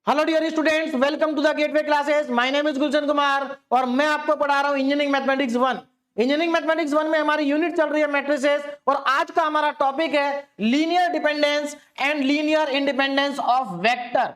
Hello dear students, welcome to the gateway classes. My name is Gulshan Kumar और मैं आपको पढ़ा रहा हूं इंजीनियरिंग मैथमेटिक्स 1। इंजीनियरिंग मैथमेटिक्स 1 में हमारी यूनिट चल रही है मैट्रिसेस और आज का हमारा टॉपिक है linear dependence and linear independence of vector.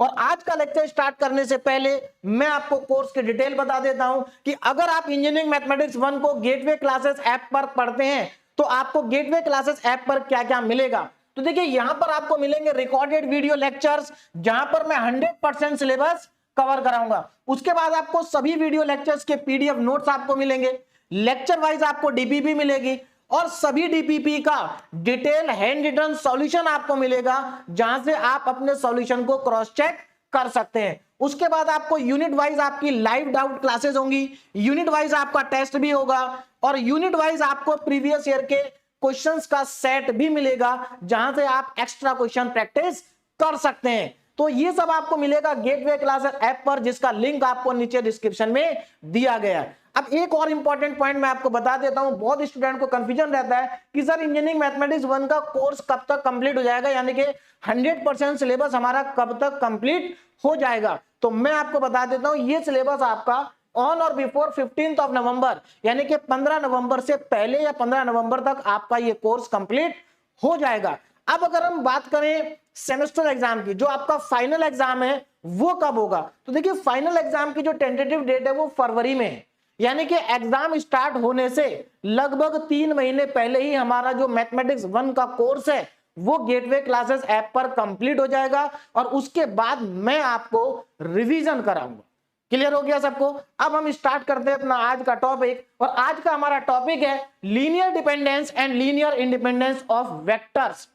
और आज का लेक्चर स्टार्ट करने से पहले मैं आपको कोर्स की डिटेल बता देता हूं कि अगर आप इंजीनियरिंग मैथमेटिक्स 1 को गेटवे क्लासेस ऐप पर पढ़ते हैं तो आपको गेटवे क्लासेस ऐप पर क्या क्या मिलेगा। तो देखिए यहां पर आपको मिलेंगे रिकॉर्डेड वीडियो लेक्चर्स जहां पर मैं 100% सिलेबस कवर कराऊंगा। उसके बाद आपको सभी वीडियो लेक्चर्स के पीडीएफ नोट्स आपको मिलेंगे, लेक्चर वाइज आपको डीपीपी मिलेगी और सभी डीपीपी का डिटेल हैंड रिटन सॉल्यूशन आपको मिलेगा जहां से आप अपने सॉल्यूशन को क्रॉस चेक कर सकते हैं। उसके बाद आपको यूनिट वाइज आपकी लाइव डाउट क्लासेस होंगी, यूनिट वाइज आपका टेस्ट भी होगा और यूनिट वाइज आपको प्रीवियस ईयर के क्वेश्चंस का सेट भी मिलेगा जहां से आप एक्स्ट्रा क्वेश्चन प्रैक्टिस कर सकते हैं। तो ये सब आपको मिलेगा गेटवे क्लासेस ऐप पर जिसका लिंक आपको नीचे डिस्क्रिप्शन में दिया गया है। अब एक और इंपॉर्टेंट पॉइंट मैं आपको बता देता हूं, बहुत स्टूडेंट को कंफ्यूजन रहता है कि सर इंजीनियरिंग मैथमेटिक्स 1 का कोर्स कब तक कंप्लीट हो जाएगा, यानी कि 100% सिलेबस हमारा कब तक कंप्लीट हो जाएगा। तो मैं आपको बता देता हूं ये सिलेबस आपका ऑन और बिफोर 15th ऑफ नवंबर यानी कि 15 नवंबर से पहले या 15 नवंबर तक आपका ये कोर्स कंप्लीट हो जाएगा। अब अगर हम बात करें सेमेस्टर एग्जाम की, जो आपका फाइनल एग्जाम है वो कब होगा, तो देखिए फाइनल एग्जाम की जो टेंटेटिव डेट है वो फरवरी में है, यानी कि एग्जाम स्टार्ट होने से लगभग 3 महीने पहले ही हमारा जो मैथमेटिक्स 1 का कोर्स है वो गेटवे क्लासेस ऐप पर कंप्लीट हो जाएगा और उसके बाद मैं आपको रिवीजन कराऊंगा। क्लियर हो गया सबको। अब हम स्टार्ट करते हैं अपना आज का टॉपिक और आज का हमारा टॉपिक है linear dependence and linear independence of vectors.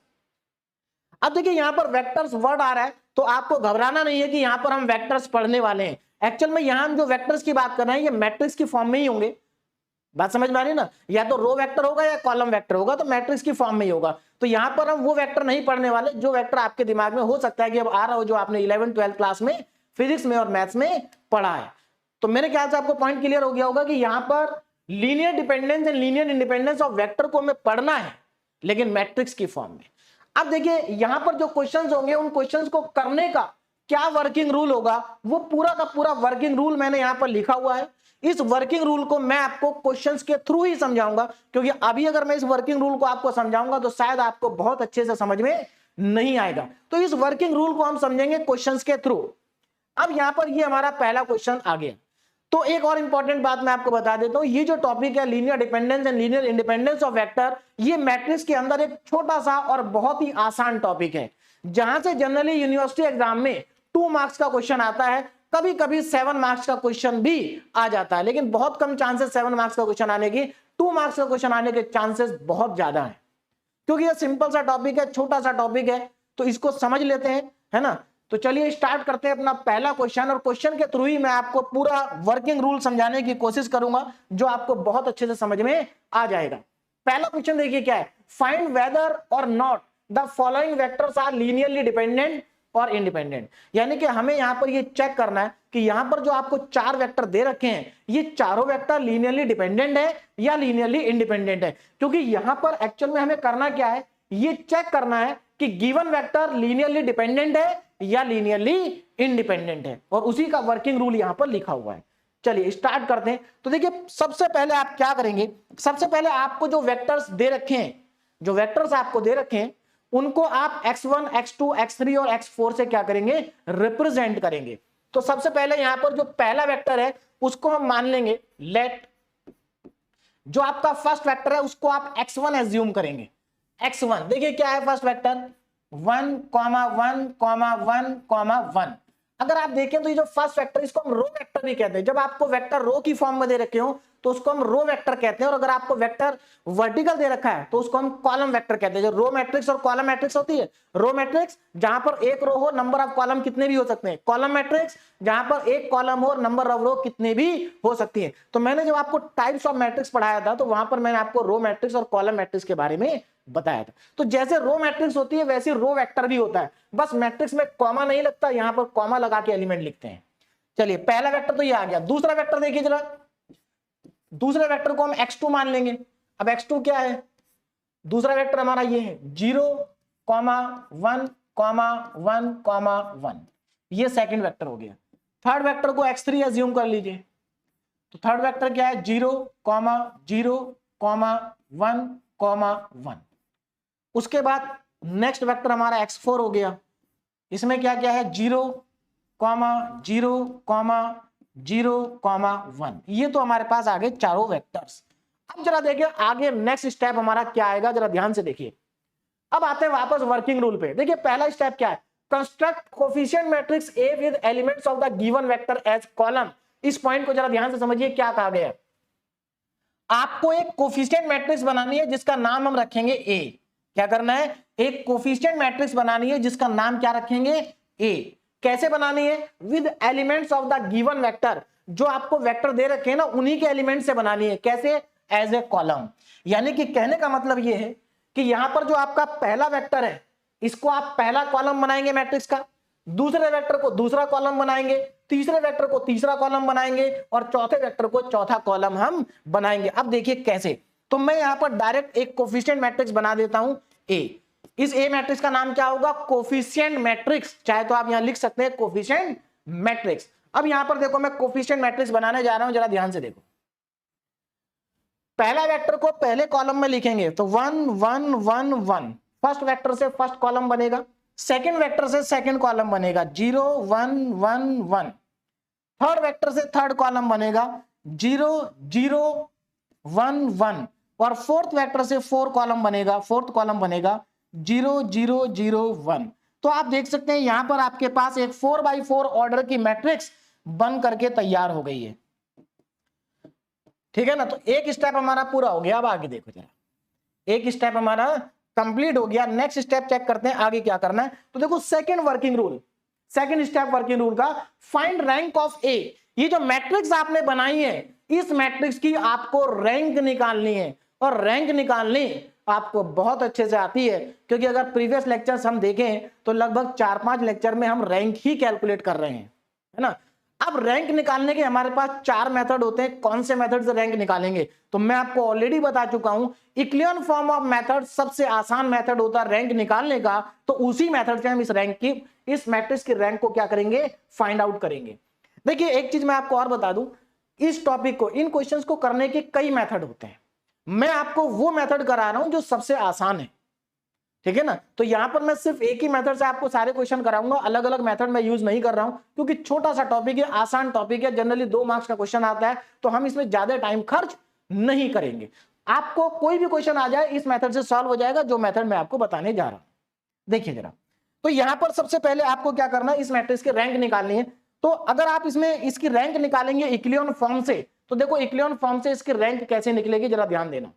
अब देखिए यहां पर वेक्टर्स वर्ड आ रहा है तो आपको घबराना नहीं है कि यहां पर हम वेक्टर्स पढ़ने वाले हैं। एक्चुअल में यहां हम जो वेक्टर्स की बात कर रहे हैं ये मैट्रिक्स की फॉर्म में ही होंगे। बात समझ में आ रही है ना, या तो रो वेक्टर होगा या कॉलम वेक्टर होगा, तो मैट्रिक्स की फॉर्म में ही होगा। तो यहां पर हम वो वेक्टर नहीं पढ़ने वाले जो वेक्टर आपके दिमाग में हो सकता है कि अब आ रहा हो, जो आपने 11th 12th क्लास में फिजिक्स में और मैथ्स में पढ़ा है। तो मेरे ख्याल से आपको पॉइंट क्लियर हो गया होगा कि यहां पर linear dependence and linear independence of vector को हमें पढ़ना है लेकिन मैट्रिक्स की फॉर्म में। अब देखिए यहां पर जो क्वेश्चंस होंगे उन क्वेश्चंस को करने का क्या वर्किंग रूल होगा, वो पूरा का पूरा वर्किंग रूल मैंने यहां पर लिखा हुआ है। इस वर्किंग रूल को मैं आपको क्वेश्चंस के थ्रू ही समझाऊंगा, क्योंकि अभी अगर मैं इस वर्किंग रूल को आपको समझाऊंगा तो शायद आपको बहुत अच्छे से समझ में नहीं आएगा। तो इस वर्किंग रूल को हम समझेंगे क्वेश्चंस के थ्रू। अब यहां पर ये हमारा पहला क्वेश्चन आ गया। तो एक और इंपॉर्टेंट बात मैं आपको बता देता हूं, ये जो टॉपिक है linear dependence and linear independence of vector, ये मैट्रिक्स के अंदर एक छोटा सा और बहुत ही आसान टॉपिक है जहां से जनरली यूनिवर्सिटी एग्जाम में 2 मार्क्स का क्वेश्चन आता है, कभी कभी 7 मार्क्स का क्वेश्चन भी आ जाता है, लेकिन बहुत कम चांसेस 7 मार्क्स का क्वेश्चन आने की, 2 मार्क्स का क्वेश्चन आने के चांसेस बहुत ज्यादा है, क्योंकि ये सिंपल सा टॉपिक है, छोटा सा टॉपिक है, तो इसको समझ लेते हैं, है ना। तो चलिए स्टार्ट करते हैं अपना पहला क्वेश्चन और क्वेश्चन के थ्रू ही मैं आपको पूरा वर्किंग रूल समझाने की कोशिश करूंगा जो आपको बहुत अच्छे से समझ में आ जाएगा। पहला क्वेश्चन देखिए क्या है, find whether or not the following vectors are linearly dependent or independent. यानी कि हमें यहां पर ये चेक करना है कि यहां पर जो आपको 4 वेक्टर दे रखे हैं ये चारों वेक्टर लीनियरली डिपेंडेंट है या लीनियरली इंडिपेंडेंट है। क्योंकि यहां पर एक्चुअल में हमें करना क्या है, ये चेक करना है कि गिवन वेक्टर लीनियरली डिपेंडेंट है या लीनियरली इंडिपेंडेंट है, और उसी का वर्किंग रूल यहां पर लिखा हुआ है। चलिए स्टार्ट करते हैं। तो देखिए सबसे पहले आप क्या करेंगे, सबसे पहले आपको जो वेक्टर्स दे रखे हैं, जो वेक्टर्स आपको दे रखे हैं उनको आप x1 x2 x3 और x4 से क्या करेंगे, रिप्रेजेंट करेंगे। तो सबसे पहले यहां पर जो पहला वेक्टर है उसको हम मान लेंगे लेट, जो आपका फर्स्ट वेक्टर है उसको आप x1 एज्यूम करेंगे। x1 देखिए क्या है फर्स्ट वेक्टर 1, 1, 1, 1। अगर आप देखें तो ये जो फर्स्ट वेक्टर इसको हम रो वेक्टर भी कहते हैं। जब आपको वेक्टर रो की फॉर्म में दे रखे हो तो उसको हम रो वेक्टर कहते हैं, और अगर आपको वेक्टर वर्टिकल दे रखा है तो उसको हम कॉलम वेक्टर कहते हैं। जो रो मैट्रिक्स और कॉलम मैट्रिक्स होती है, रो मैट्रिक्स जहां पर एक रो हो नंबर ऑफ कॉलम कितने भी हो सकते हैं, कॉलम मैट्रिक्स जहां पर एक कॉलम हो नंबर ऑफ रो कितने भी हो सकती है। तो मैंने जब आपको टाइप्स ऑफ मैट्रिक्स पढ़ाया था तो वहां पर मैंने आपको रो मैट्रिक्स और कॉलम मैट्रिक्स के बारे में बताया था। तो जैसे रो मैट्रिक्स होती है वैसे रो वेक्टर भी होता है, बस मैट्रिक्स में कॉमा नहीं लगता, यहां पर कॉमा लगा के एलिमेंट लिखते हैं। चलिए पहला वेक्टर तो ये आ गया। दूसरा वेक्टर देखिए जरा, दूसरे वेक्टर को हम x2 मान लेंगे। अब x2 क्या है, दूसरा वेक्टर हमारा ये है 0, 1, 1, 1। ये सेकंड वेक्टर हो गया। थर्ड वेक्टर को x3 एज्यूम कर लीजिए, तो थर्ड वेक्टर क्या है 0, 0, 1, 1। उसके बाद नेक्स्ट वेक्टर हमारा x4 हो गया, इसमें क्या क्या है 0, 0, 0, 1। ये तो हमारे पास आगे चारों वेक्टर्स। अब जरा देखिए आगे नेक्स्ट स्टेप हमारा क्या आएगा, जरा ध्यान से देखिए। अब आते हैं वापस वर्किंग रूल पे। देखिए पहला स्टेप क्या है, construct coefficient matrix A with elements of the given vector as column. इस पॉइंट को जरा ध्यान से समझिए, क्या कहा गया है। आपको एक कोफिशिएंट मैट्रिक्स बनानी है जिसका नाम हम रखेंगे ए। क्या करना है, एक कोफिशिएंट मैट्रिक्स बनानी है जिसका नाम क्या रखेंगे, ए। कैसे बनानी है, with elements of the given vector. जो आपको वेक्टर दे रखे हैं ना, उन्हीं के एलिमेंट से बनानी है। कैसे, एज ए कॉलम। यानी कि कहने का मतलब यह है कि यहां पर जो आपका पहला वेक्टर है, इसको आप पहला कॉलम बनाएंगे मैट्रिक्स का, दूसरे वेक्टर को दूसरा कॉलम बनाएंगे, तीसरे वेक्टर को तीसरा कॉलम बनाएंगे, और चौथे वेक्टर को चौथा कॉलम हम बनाएंगे। अब देखिए कैसे, तो मैं यहां पर डायरेक्ट एक कोफिशिएंट मैट्रिक्स बना देता हूं ए। इस ए मैट्रिक्स का नाम क्या होगा, कोफिशिएंट मैट्रिक्स। चाहे तो आप यहां लिख सकते हैं कोफिशिएंट मैट्रिक्स। अब यहां पर देखो मैं कोफिशिएंट मैट्रिक्स बनाने जा रहा हूं, जरा ध्यान से देखो। पहला वेक्टर को पहले कॉलम में लिखेंगे तो 1, 1, 1, 1। फर्स्ट वेक्टर से फर्स्ट कॉलम बनेगा, सेकंड वेक्टर से सेकंड कॉलम बनेगा 0, 1, 1, 1। थर्ड वेक्टर से थर्ड कॉलम बनेगा 0, 0, 1, 1। और फोर्थ वेक्टर से फोर्थ कॉलम बनेगा 0, 0, 0, 1। तो आप देख सकते हैं यहां पर आपके पास एक 4x4 ऑर्डर की मैट्रिक्स बन करके तैयार हो गई है। ठीक है ना, तो एक स्टेप हमारा पूरा हो गया। अब आगे देखो जरा, एक स्टेप हमारा कंप्लीट हो गया। नेक्स्ट स्टेप चेक करते हैं आगे क्या करना है। तो देखो second working rule, second step working rule का, फाइंड रैंक ऑफ ए। ये जो मैट्रिक्स आपने बनाई है, इस मैट्रिक्स की आपको रैंक निकालनी है। और रैंक निकालनी आपको बहुत अच्छे से आती है, क्योंकि अगर प्रीवियस लेक्चर्स हम देखें तो लगभग 4-5 लेक्चर में हम रैंक ही कैलकुलेट कर रहे हैं, है ना। अब रैंक निकालने के हमारे पास 4 मेथड होते हैं। कौन से मेथड से रैंक निकालेंगे, तो मैं आपको ऑलरेडी बता चुका हूं, इक्लियन फॉर्म ऑफ मेथड सबसे आसान मेथड होता है रैंक निकालने का। तो उसी मेथड से हम इस मैट्रिक्स की रैंक को क्या करेंगे, फाइंड आउट करेंगे। देखिए एक चीज मैं आपको और बता दूं, इस टॉपिक को, इन क्वेश्चंस को करने के कई मेथड होते हैं। मैं आपको वो मेथड करा रहा हूं जो सबसे आसान है, ठीक है ना। तो यहां पर मैं सिर्फ एक ही मेथड से आपको सारे क्वेश्चन कराऊंगा, अलग अलग मेथड मैं यूज नहीं कर रहा हूं, क्योंकि छोटा सा टॉपिक है, आसान टॉपिक है, जनरली 2 मार्क्स का क्वेश्चन आता है, तो हम इसमें ज्यादा टाइम खर्च नहीं करेंगे। आपको कोई भी क्वेश्चन आ जाए इस मेथड से सॉल्व हो जाएगा, जो मेथड मैं आपको बताने जा रहा हूं। देखिए जरा, तो यहां पर सबसे पहले आपको क्या करना है, इस मैट्रिक्स की रैंक निकालनी है। तो अगर आप इसमें इसकी रैंक निकालेंगे इक्लियन फॉर्म से, तो देखो इक्लियन फॉर्म से इसकी रैंक कैसे निकलेगी, जरा ध्यान देना।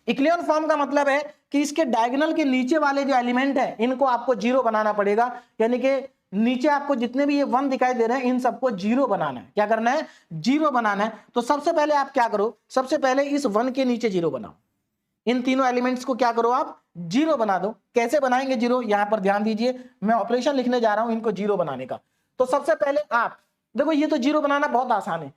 इक्लियन फॉर्म का मतलब है कि इसके डायगोनल के नीचे वाले जो एलिमेंट है, इनको आपको 0 बनाना पड़ेगा। यानी कि नीचे आपको जितने भी ये 1 दिखाई दे रहे हैं, इन सबको 0 बनाना है। क्या करना है, 0 बनाना है। तो सबसे पहले आप क्या करो, सबसे पहले इस 1 के नीचे 0 बनाओ। इन तीनों एलिमेंट्स को क्या करो, आप 0 बना दो। कैसे बनाएंगे 0, यहां पर ध्यान दीजिए, मैं ऑपरेशन लिखने जा रहा हूं इनको 0 बनाने का। तो सबसे पहले आप देखो, ये तो 0 बनाना बहुत आसान है।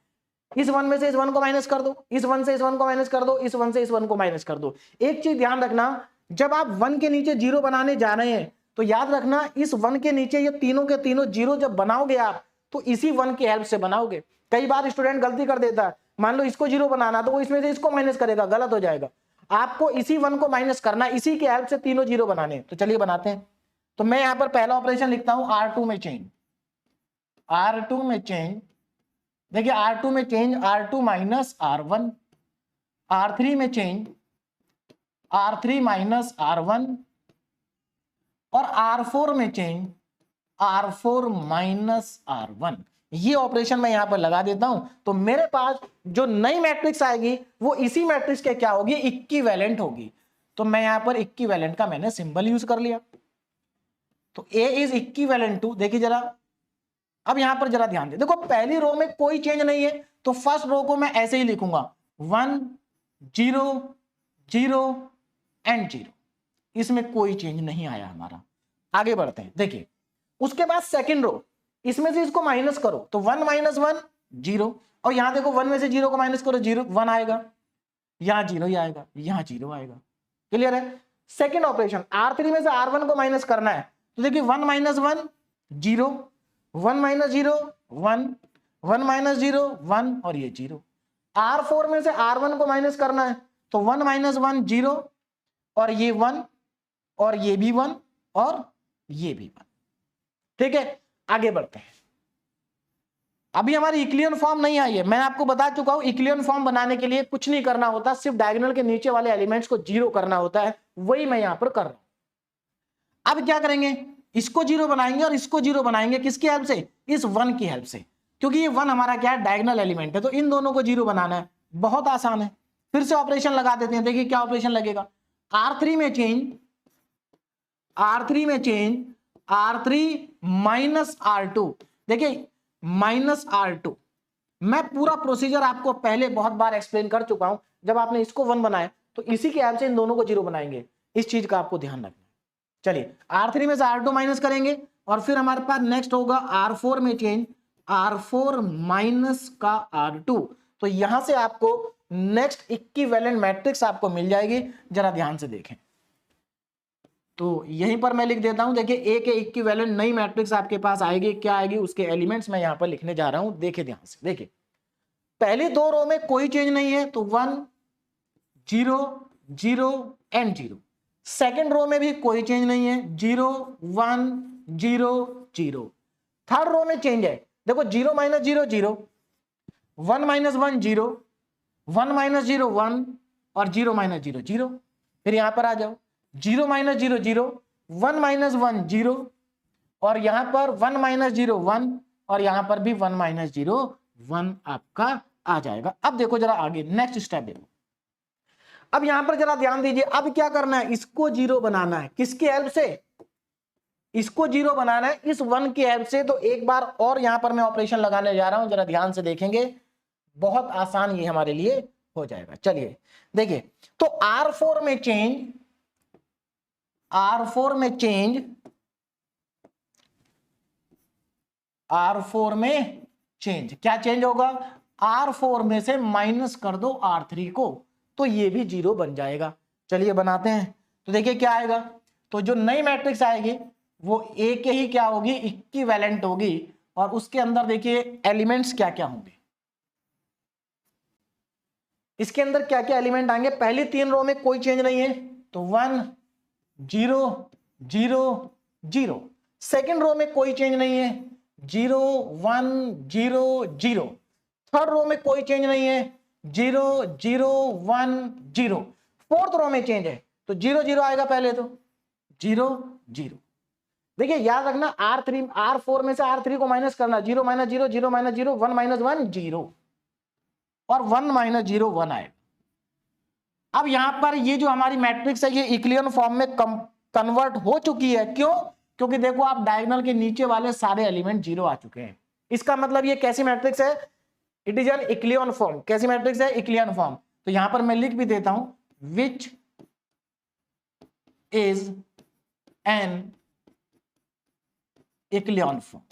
इस 1 में से इस 1 को माइनस कर दो, इस 1 से इस 1 को माइनस कर दो, इस 1 से इस 1 को माइनस कर दो। एक चीज ध्यान रखना, जब आप 1 के नीचे 0 बनाने जा रहे हैं, तो याद रखना इस 1 के नीचे ये तीनों के तीनों 0 जब बनाओगे आप, तो इसी 1 की हेल्प से बनाओगे। कई बार स्टूडेंट गलती कर देता है, मान लो इसको 0 बनाना, तो वो इसमें से इसको माइनस करेगा, गलत हो जाएगा। आपको इसी 1 को माइनस करना, इसी की हेल्प से तीनों 0 बनाने। तो चलिए बनाते हैं। तो मैं यहां पर पहला ऑपरेशन लिखता हूं, R2 में चेंज, R2 में चेंज। देखिए R2 में change, R2 minus R1, R3 में चेंज, R3 माइनस R1, और R4 में चेंज, R4 माइनस R1। ये ऑपरेशन मैं यहां पर लगा देता हूं। तो मेरे पास जो नई मैट्रिक्स आएगी वो इसी मैट्रिक्स के क्या होगी, इक्विवेलेंट होगी। तो मैं यहां पर इक्विवेलेंट का मैंने सिंबल यूज कर लिया। तो A इज इक्विवेलेंट टू, देखिए जरा, अब यहां पर जरा ध्यान दे, देखो पहली रो में कोई चेंज नहीं है, तो फर्स्ट रो को मैं ऐसे ही लिखूंगा 1, 0, 0 एंड 0। इसमें कोई चेंज नहीं आया हमारा। आगे बढ़ते हैं। देखिए उसके बाद सेकंड रो, इसमें से इसको माइनस करो, तो 1 माइनस 1 0, और यहां देखो 1 में से 0 को माइनस करो, 0 1 आएगा, यहां 0 ही आएगा, यहां 0 आएगा। क्लियर है। सेकंड ऑपरेशन, R3 में से R1 को माइनस करना है, तो देखिए 1 माइनस 1 0, 1 माइनस 0 1, 1 माइनस 0 1 और ये 0। R4 में से R1 को माइनस करना है तो 1 माइनस 1 0 और ये 1 और ये भी 1 और ये भी 1। ठीक है, आगे बढ़ते हैं। अभी हमारी इक्लियन फॉर्म नहीं आई है, मैं आपको बता चुका हूं इक्लियन फॉर्म बनाने के लिए कुछ नहीं करना होता, सिर्फ डायगोनल के नीचे वाले एलिमेंट्स को 0 करना होता है, वही मैं यहां पर कर रहा हूं। अब क्या करेंगे, इसको 0 बनाएंगे और इसको 0 बनाएंगे, किसकी हेल्प से, इस 1 की हेल्प से, क्योंकि ये 1 हमारा क्या है, डायगोनल एलिमेंट है, तो इन दोनों को 0 बनाना है। बहुत आसान है, फिर से ऑपरेशन लगा देते हैं, देखिए क्या ऑपरेशन लगेगा। R3 में चेंज, R3 में चेंज, R3 माइनस R2, देखिए माइनस R2। मैं पूरा प्रोसीजर आपको पहले बहुत बार एक्सप्लेन कर चुका हूं, जब आपने इसको 1 बनाया तो इसी के हेल्प से इन दोनों को 0 बनाएंगे, इस चीज का आपको ध्यान रखना है। चलिए R3 में से R2 माइनस करेंगे और फिर हमारे पास नेक्स्ट होगा R4 में चेंज, R4 माइनस का R2, तो यहां से आपको नेक्स्ट इक्विवेलेंट मैट्रिक्स आपको मिल जाएगी, जरा ध्यान से देखें। तो यहीं पर मैं लिख देता हूं, देखिए ए के इक्विवेलेंट नई मैट्रिक्स आपके पास आएगी, क्या आएगी, उसके एलिमेंट्स मैं यहां पर लिखने जा रहा हूं, देखिए ध्यान से। देखिए पहली दो रो में कोई चेंज नहीं है तो 1 0 0 एंड 0। सेकेंड रो में भी कोई चेंज नहीं है, 0 1 0 0। थर्ड रो में चेंज है, देखो 0 माइनस 0 0, 1 माइनस 1 0, 1 माइनस 0 1 और 0 माइनस 0 0। फिर यहां पर आ जाओ, 0 माइनस 0 0, 1 माइनस 1 0 और यहां पर 1 माइनस 0 1 और यहां पर भी 1 माइनस 0 1 आपका आ जाएगा। अब देखो जरा आगे नेक्स्ट स्टेप देखो, अब यहां पर जरा ध्यान दीजिए, अब क्या करना है, इसको 0 बनाना है, किसकी हेल्प से, इसको 0 बनाना है इस 1 की हेल्प से। तो एक बार और यहां पर मैं ऑपरेशन लगाने जा रहा हूं, जरा ध्यान से देखेंगे, बहुत आसान ये हमारे लिए हो जाएगा। चलिए देखिए, तो R4 में चेंज, R4 में चेंज, R4 में चेंज, क्या चेंज होगा, R4 में से माइनस कर दो R3 को, तो ये भी 0 बन जाएगा। चलिए बनाते हैं, तो देखिए क्या आएगा, तो जो नई मैट्रिक्स आएगी वो ए के ही क्या होगी, इक्विवेलेंट होगी, और उसके अंदर देखिए एलिमेंट्स क्या क्या होंगे, इसके अंदर क्या क्या एलिमेंट आएंगे। पहली 3 रो में कोई चेंज नहीं है तो 1 0 0 0। सेकेंड रो में कोई चेंज नहीं है, 0 1 0 0। थर्ड रो में कोई चेंज नहीं है, 0 0 1 0। फोर्थ रो में चेंज है तो 0 0 आएगा पहले, तो 0 0। देखिए याद रखना, R4 में से R3 को माइनस करना, 0 माइनस 0 0 माइनस 0 1 माइनस 1 0 और 1 माइनस 0 1 आएगा। अब यहां पर ये जो हमारी मैट्रिक्स है ये इक्लियन फॉर्म में कन्वर्ट हो चुकी है, क्यों, क्योंकि देखो आप डायगोनल के नीचे वाले सारे एलिमेंट 0 आ चुके हैं। इसका मतलब ये कैसी मैट्रिक्स है, it is an echelon form. कैसी मैट्रिक्स है, इक्लियन फॉर्म। तो यहां पर मैं लिख भी देता हूं, which is an echelon form.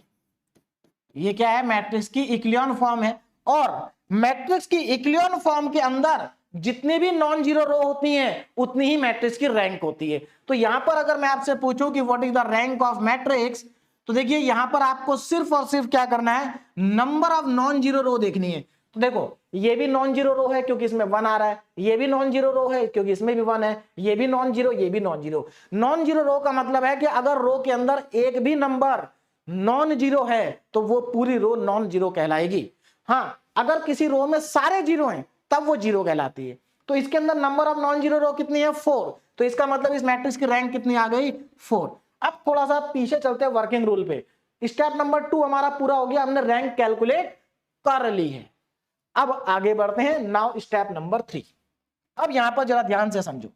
ये क्या है, मैट्रिक्स की इक्लियन फॉर्म है, और मैट्रिक्स की इक्लियन फॉर्म के अंदर जितनी भी नॉन जीरो रो होती हैं उतनी ही मैट्रिक्स की रैंक होती है। तो यहां पर अगर मैं आपसे पूछूं कि what is the rank of matrix, तो देखिए यहां पर आपको सिर्फ और सिर्फ क्या करना है, नंबर ऑफ नॉन जीरो रो देखनी है। तो देखो ये भी नॉन जीरो रो है क्योंकि इसमें 1 आ रहा है, ये भी नॉन जीरो रो है क्योंकि इसमें भी 1 है, ये भी नॉन जीरो, ये भी नॉन जीरो। नॉन जीरो रो का मतलब है कि अगर रो के अंदर एक भी नंबर नॉन जीरो है तो वो पूरी रो नॉन जीरो कहलाएगी। हाँ, अगर किसी रो में सारे जीरो हैं तब वो जीरो कहलाती है। तो इसके अंदर नंबर ऑफ नॉन जीरो रो कितनी है, 4। तो इसका मतलब इस मैट्रिक्स की रैंक कितनी आ गई, 4। अब थोड़ा सा पीछे चलते हैं वर्किंग रूल पे। स्टेप नंबर 2 हमारा पूरा हो गया, हमने रैंक कैलकुलेट कर ली है। अब आगे बढ़ते हैं, नाउ स्टेप नंबर 3। अब यहां पर जरा ध्यान से समझो,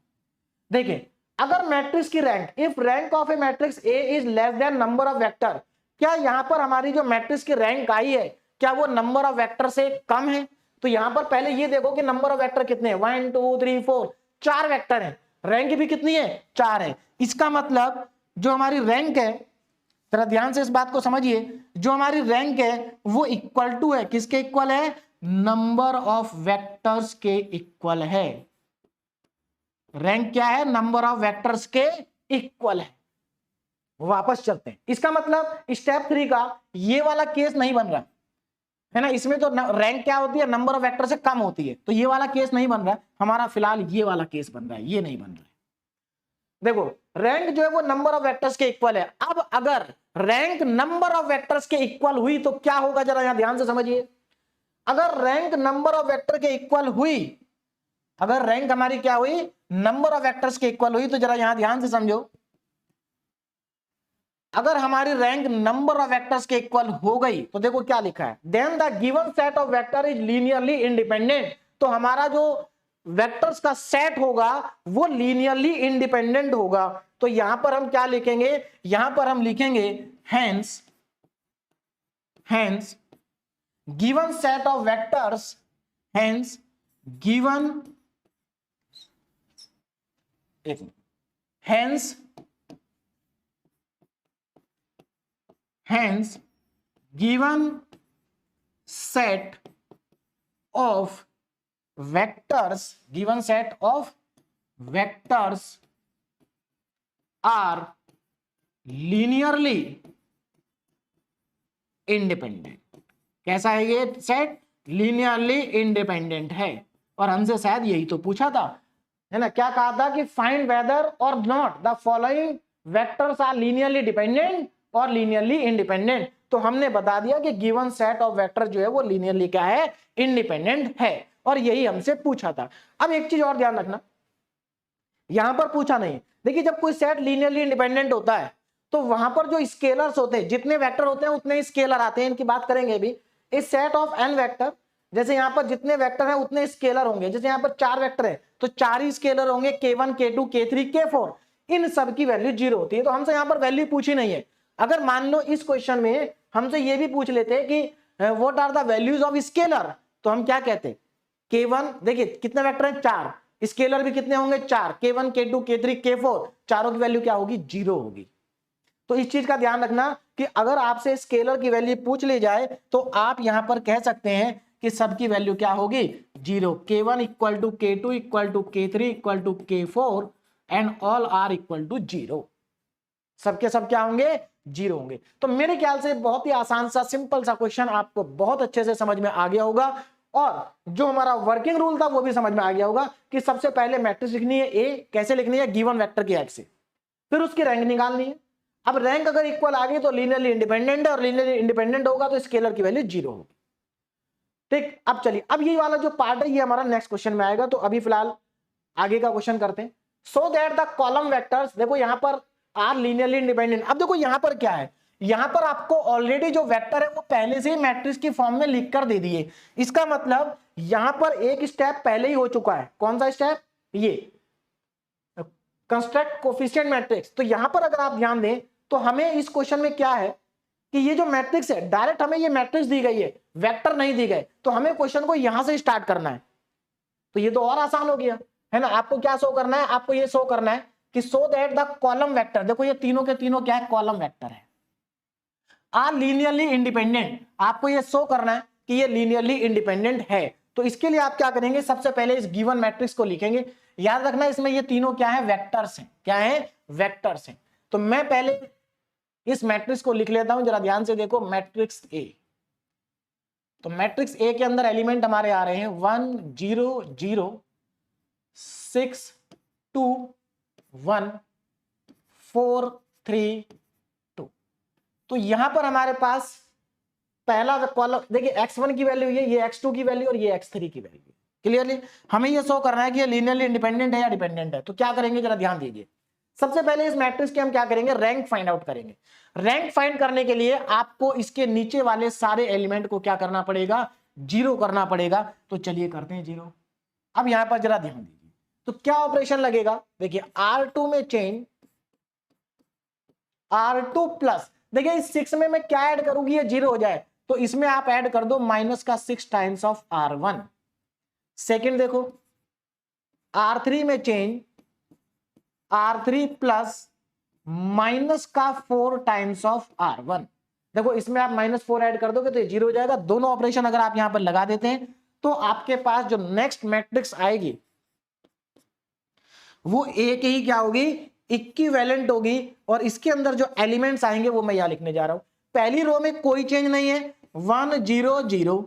देखिए अगर मैट्रिक्स की rank, if rank of A matrix A is less than number of vector, क्या यहां पर हमारी जो मैट्रिक्स की रैंक आई है क्या वो नंबर ऑफ वेक्टर से कम है। तो यहां पर पहले ये देखो कि नंबर ऑफ वेक्टर कितने हैं, 1 2 3 4, 4 वेक्टर हैं, रैंक भी कितनी है, 4 है। इसका मतलब जो हमारी रैंक है, जरा ध्यान से इस बात को समझिए, जो हमारी रैंक है वो इक्वल टू है, किसके इक्वल है, नंबर ऑफ वेक्टर्स के इक्वल है। रैंक क्या है, नंबर ऑफ वेक्टर्स के इक्वल है। वापस चलते हैं। इसका मतलब स्टेप 3 का ये वाला केस नहीं बन रहा है ना, इसमें तो रैंक क्या होती है, नंबर ऑफ वेक्टर से कम होती है, तो ये वाला केस नहीं बन रहा है हमारा, फिलहाल ये वाला केस बन रहा है, ये नहीं बन रहा है। देखो रैंक जो है वो नंबर ऑफ वेक्टर्स के इक्वल है। अब अगर रैंक नंबर ऑफ वेक्टर्स के इक्वल हुई तो क्या होगा, जरा यहां ध्यान से समझिए। अगर रैंक नंबर ऑफ वेक्टर के इक्वल हुई, अगर रैंक हमारी क्या हुई, नंबर ऑफ वेक्टर्स के इक्वल हुई, तो जरा यहां ध्यान से समझो, अगर हमारी रैंक नंबर ऑफ वेक्टर्स के इक्वल हो गई तो देखो क्या लिखा है, then the given set of vector is linearly independent. तो हमारा जो वेक्टर्स का सेट होगा वो लीनियरली इंडिपेंडेंट होगा। तो यहां पर हम क्या लिखेंगे, यहां पर हम लिखेंगे hence given set of vectors, hence given hence given set of vectors are linearly independent। कैसा है ये सेट, लीनियरली इंडिपेंडेंट है। और हमसे शायद यही तो पूछा था, है ना, क्या कहा था कि find whether or not the following vectors are linearly dependent or linearly independent. तो हमने बता दिया कि गिवन सेट ऑफ वेक्टर जो है वो लीनियरली क्या है, इंडिपेंडेंट है, और यही हमसे पूछा था। अब एक चीज और ध्यान रखना, यहां पर पूछा नहीं, देखिए जब कोई सेट लीनियरली इंडिपेंडेंट होता है तो वहां पर जो स्केलर्स होते हैं, जितने वेक्टर होते हैं उतने ही स्केलर आते हैं, इनकी बात करेंगे अभी। इस सेट ऑफ एन वेक्टर, जैसे यहां पर जितने वेक्टर हैं उतने स्केलर होंगे, जैसे यहां पर 4 वेक्टर है तो 4 ही स्केलर होंगे, K1 K2 K3 K4, इन सब की वैल्यू 0 होती है। तो हमसे यहां पर वैल्यू पूछी नहीं है। अगर मान लो इस क्वेश्चन में हमसे ये भी पूछ लेते कि what are the values of scalar, तो हम क्या कहते, K1, देखिए कितने वेक्टर हैं, 4, स्केलर भी कितने होंगे, 4, K1 K2 K3 K4, चारों की वैल्यू क्या होगी, 0 होगी। तो इस चीज का ध्यान रखना कि अगर आपसे स्केलर की वैल्यू पूछ ली जाए तो आप यहां पर कह सकते हैं कि सबकी वैल्यू क्या होगी, 0। K1 equal to K2 equal to K3 equal to K4 and all are equal to 0। सबके सब क्या होंगे, 0 होंगे। तो मेरे ख्याल से बहुत ही आसान सा सिंपल सा क्वेश्चन आपको बहुत अच्छे से समझ में आ गया होगा, और जो हमारा वर्किंग रूल था वो भी समझ में आ गया होगा कि सबसे पहले मैट्रिक्स लिखनी है ए, कैसे लिखनी है, गिवन वेक्टर की हेल्प से, फिर उसकी रैंक निकालनी है। अब रैंक अगर इक्वल आ गई तो लीनियरली इंडिपेंडेंट है, और लीनियरली इंडिपेंडेंट होगा तो स्केलर की वैल्यू 0 होगी। ठीक, अब चलिए, अब ये वाला जो पार्ट है ये हमारा नेक्स्ट क्वेश्चन में आएगा, तो अभी फिलहाल आगे का क्वेश्चन करते हैं। सो दैट द कॉलम वेक्टर्स, देखो यहां पर आर लीनियरली इंडिपेंडेंट। अब देखो यहां पर क्या है, यहां पर आपको ऑलरेडी जो वेक्टर है वो पहले से ही मैट्रिक्स की फॉर्म में लिख कर दे दिए। इसका मतलब यहां पर एक स्टेप पहले ही हो चुका है। कौन सा स्टेप, ये कंस्ट्रक्ट कोफिशिएंट मैट्रिक्स। तो यहां पर अगर आप ध्यान दें तो हमें इस क्वेश्चन में क्या है कि ये जो मैट्रिक्स है, डायरेक्ट हमें ये मैट्रिक्स दी गई है, वेक्टर नहीं दी गए, तो हमें क्वेश्चन को यहां से स्टार्ट करना है। तो ये तो और आसान हो गया, है ना। आपको क्या शो करना है, आपको ये शो करना है कि सो दैट द कॉलम वेक्टर, देखो ये तीनों के तीनों क्या है, कॉलम वेक्टर है, आर लीनियरली इंडिपेंडेंट। आपको ये शो करना है कि ये लीनियरली इंडिपेंडेंट है। तो इसके लिए आप क्या करेंगे, सबसे पहले इस गिवन मैट्रिक्स को लिखेंगे। याद रखना इसमें ये तीनों क्या है, वेक्टर्स हैं। क्या है, वेक्टर्स हैं। तो मैं पहले इस मैट्रिक्स को लिख लेता हूं, जरा ध्यान से देखो, मैट्रिक्स ए। तो मैट्रिक्स ए के अंदर एलिमेंट हमारे आ रहे हैं 1 0 0 6 2 1 4 3 2। तो यहां पर हमारे पास पहला कॉलम देखिए, x1 की वैल्यू ये x2 की वैल्यू और ये x3 की वैल्यू। क्लियरली हमें ये शो करना है कि ये लीनियरली इंडिपेंडेंट है या डिपेंडेंट है। तो क्या करेंगे, जरा ध्यान दीजिए। सबसे पहले इस मैट्रिक्स के हम क्या करेंगे, रैंक फाइंड आउट करेंगे। रैंक फाइंड करने के लिए आपको इसके नीचे वाले सारे एलिमेंट को क्या करना पड़ेगा, 0 करना पड़ेगा। तो चलिए करते हैं 0। अब यहां पर जरा ध्यान दीजिए, तो क्या ऑपरेशन लगेगा, देखिए R2 में चेंज R2 प्लस, देखिए इस 6 में मैं क्या ऐड करूंगी, ये 0 हो जाए, तो इसमें आप ऐड कर दो -6 टाइम्स ऑफ R1। सेकेंड देखो, R3 में change R3 plus -4 times of R1। देखो इसमें आप -4 ऐड कर दोगे तो ये 0 हो जाएगा। दोनों ऑपरेशन अगर आप यहां पर लगा देते हैं तो आपके पास जो नेक्स्ट मैट्रिक्स आएगी वो एक ही क्या होगी, इक्विवेलेंट होगी और इसके अंदर जो एलिमेंट्स आएंगे वो मैं यहां लिखने जा रहा हूं। पहली रो में कोई चेंज नहीं है 1 0 0।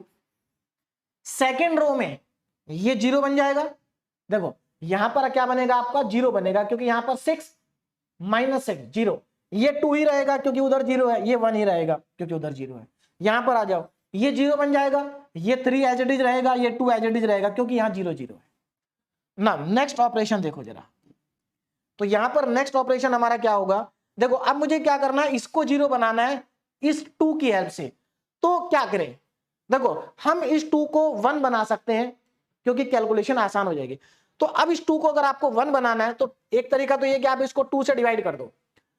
सेकेंड रो में ये 0 बन जाएगा। देखो यहां पर क्या बनेगा आपका 0 बनेगा क्योंकि यहां पर 6 -6 0। ये 2 ही रहेगा क्योंकि उधर 0 है, ये 1 ही रहेगा क्योंकि उधर 0 है। यहां पर आ जाओ, ये 0 बन जाएगा, ये 3 एज इट इज रहेगा, ये 2 एज इट इज रहेगा क्योंकि यहां 0 0 है ना। नेक्स्ट ऑपरेशन देखो जरा, तो यहां पर नेक्स्ट ऑपरेशन हमारा क्या होगा। देखो अब मुझे क्या करना है, इसको 0 बनाना है इस 2 की हेल्प से। तो क्या करें, देखो हम इस 2 को 1 बना सकते हैं क्योंकि कैलकुलेशन आसान हो जाएगी। तो अब इस 2 को अगर आपको 1 बनाना है तो एक तरीका तो ये कि आप इसको 2 से डिवाइड कर दो,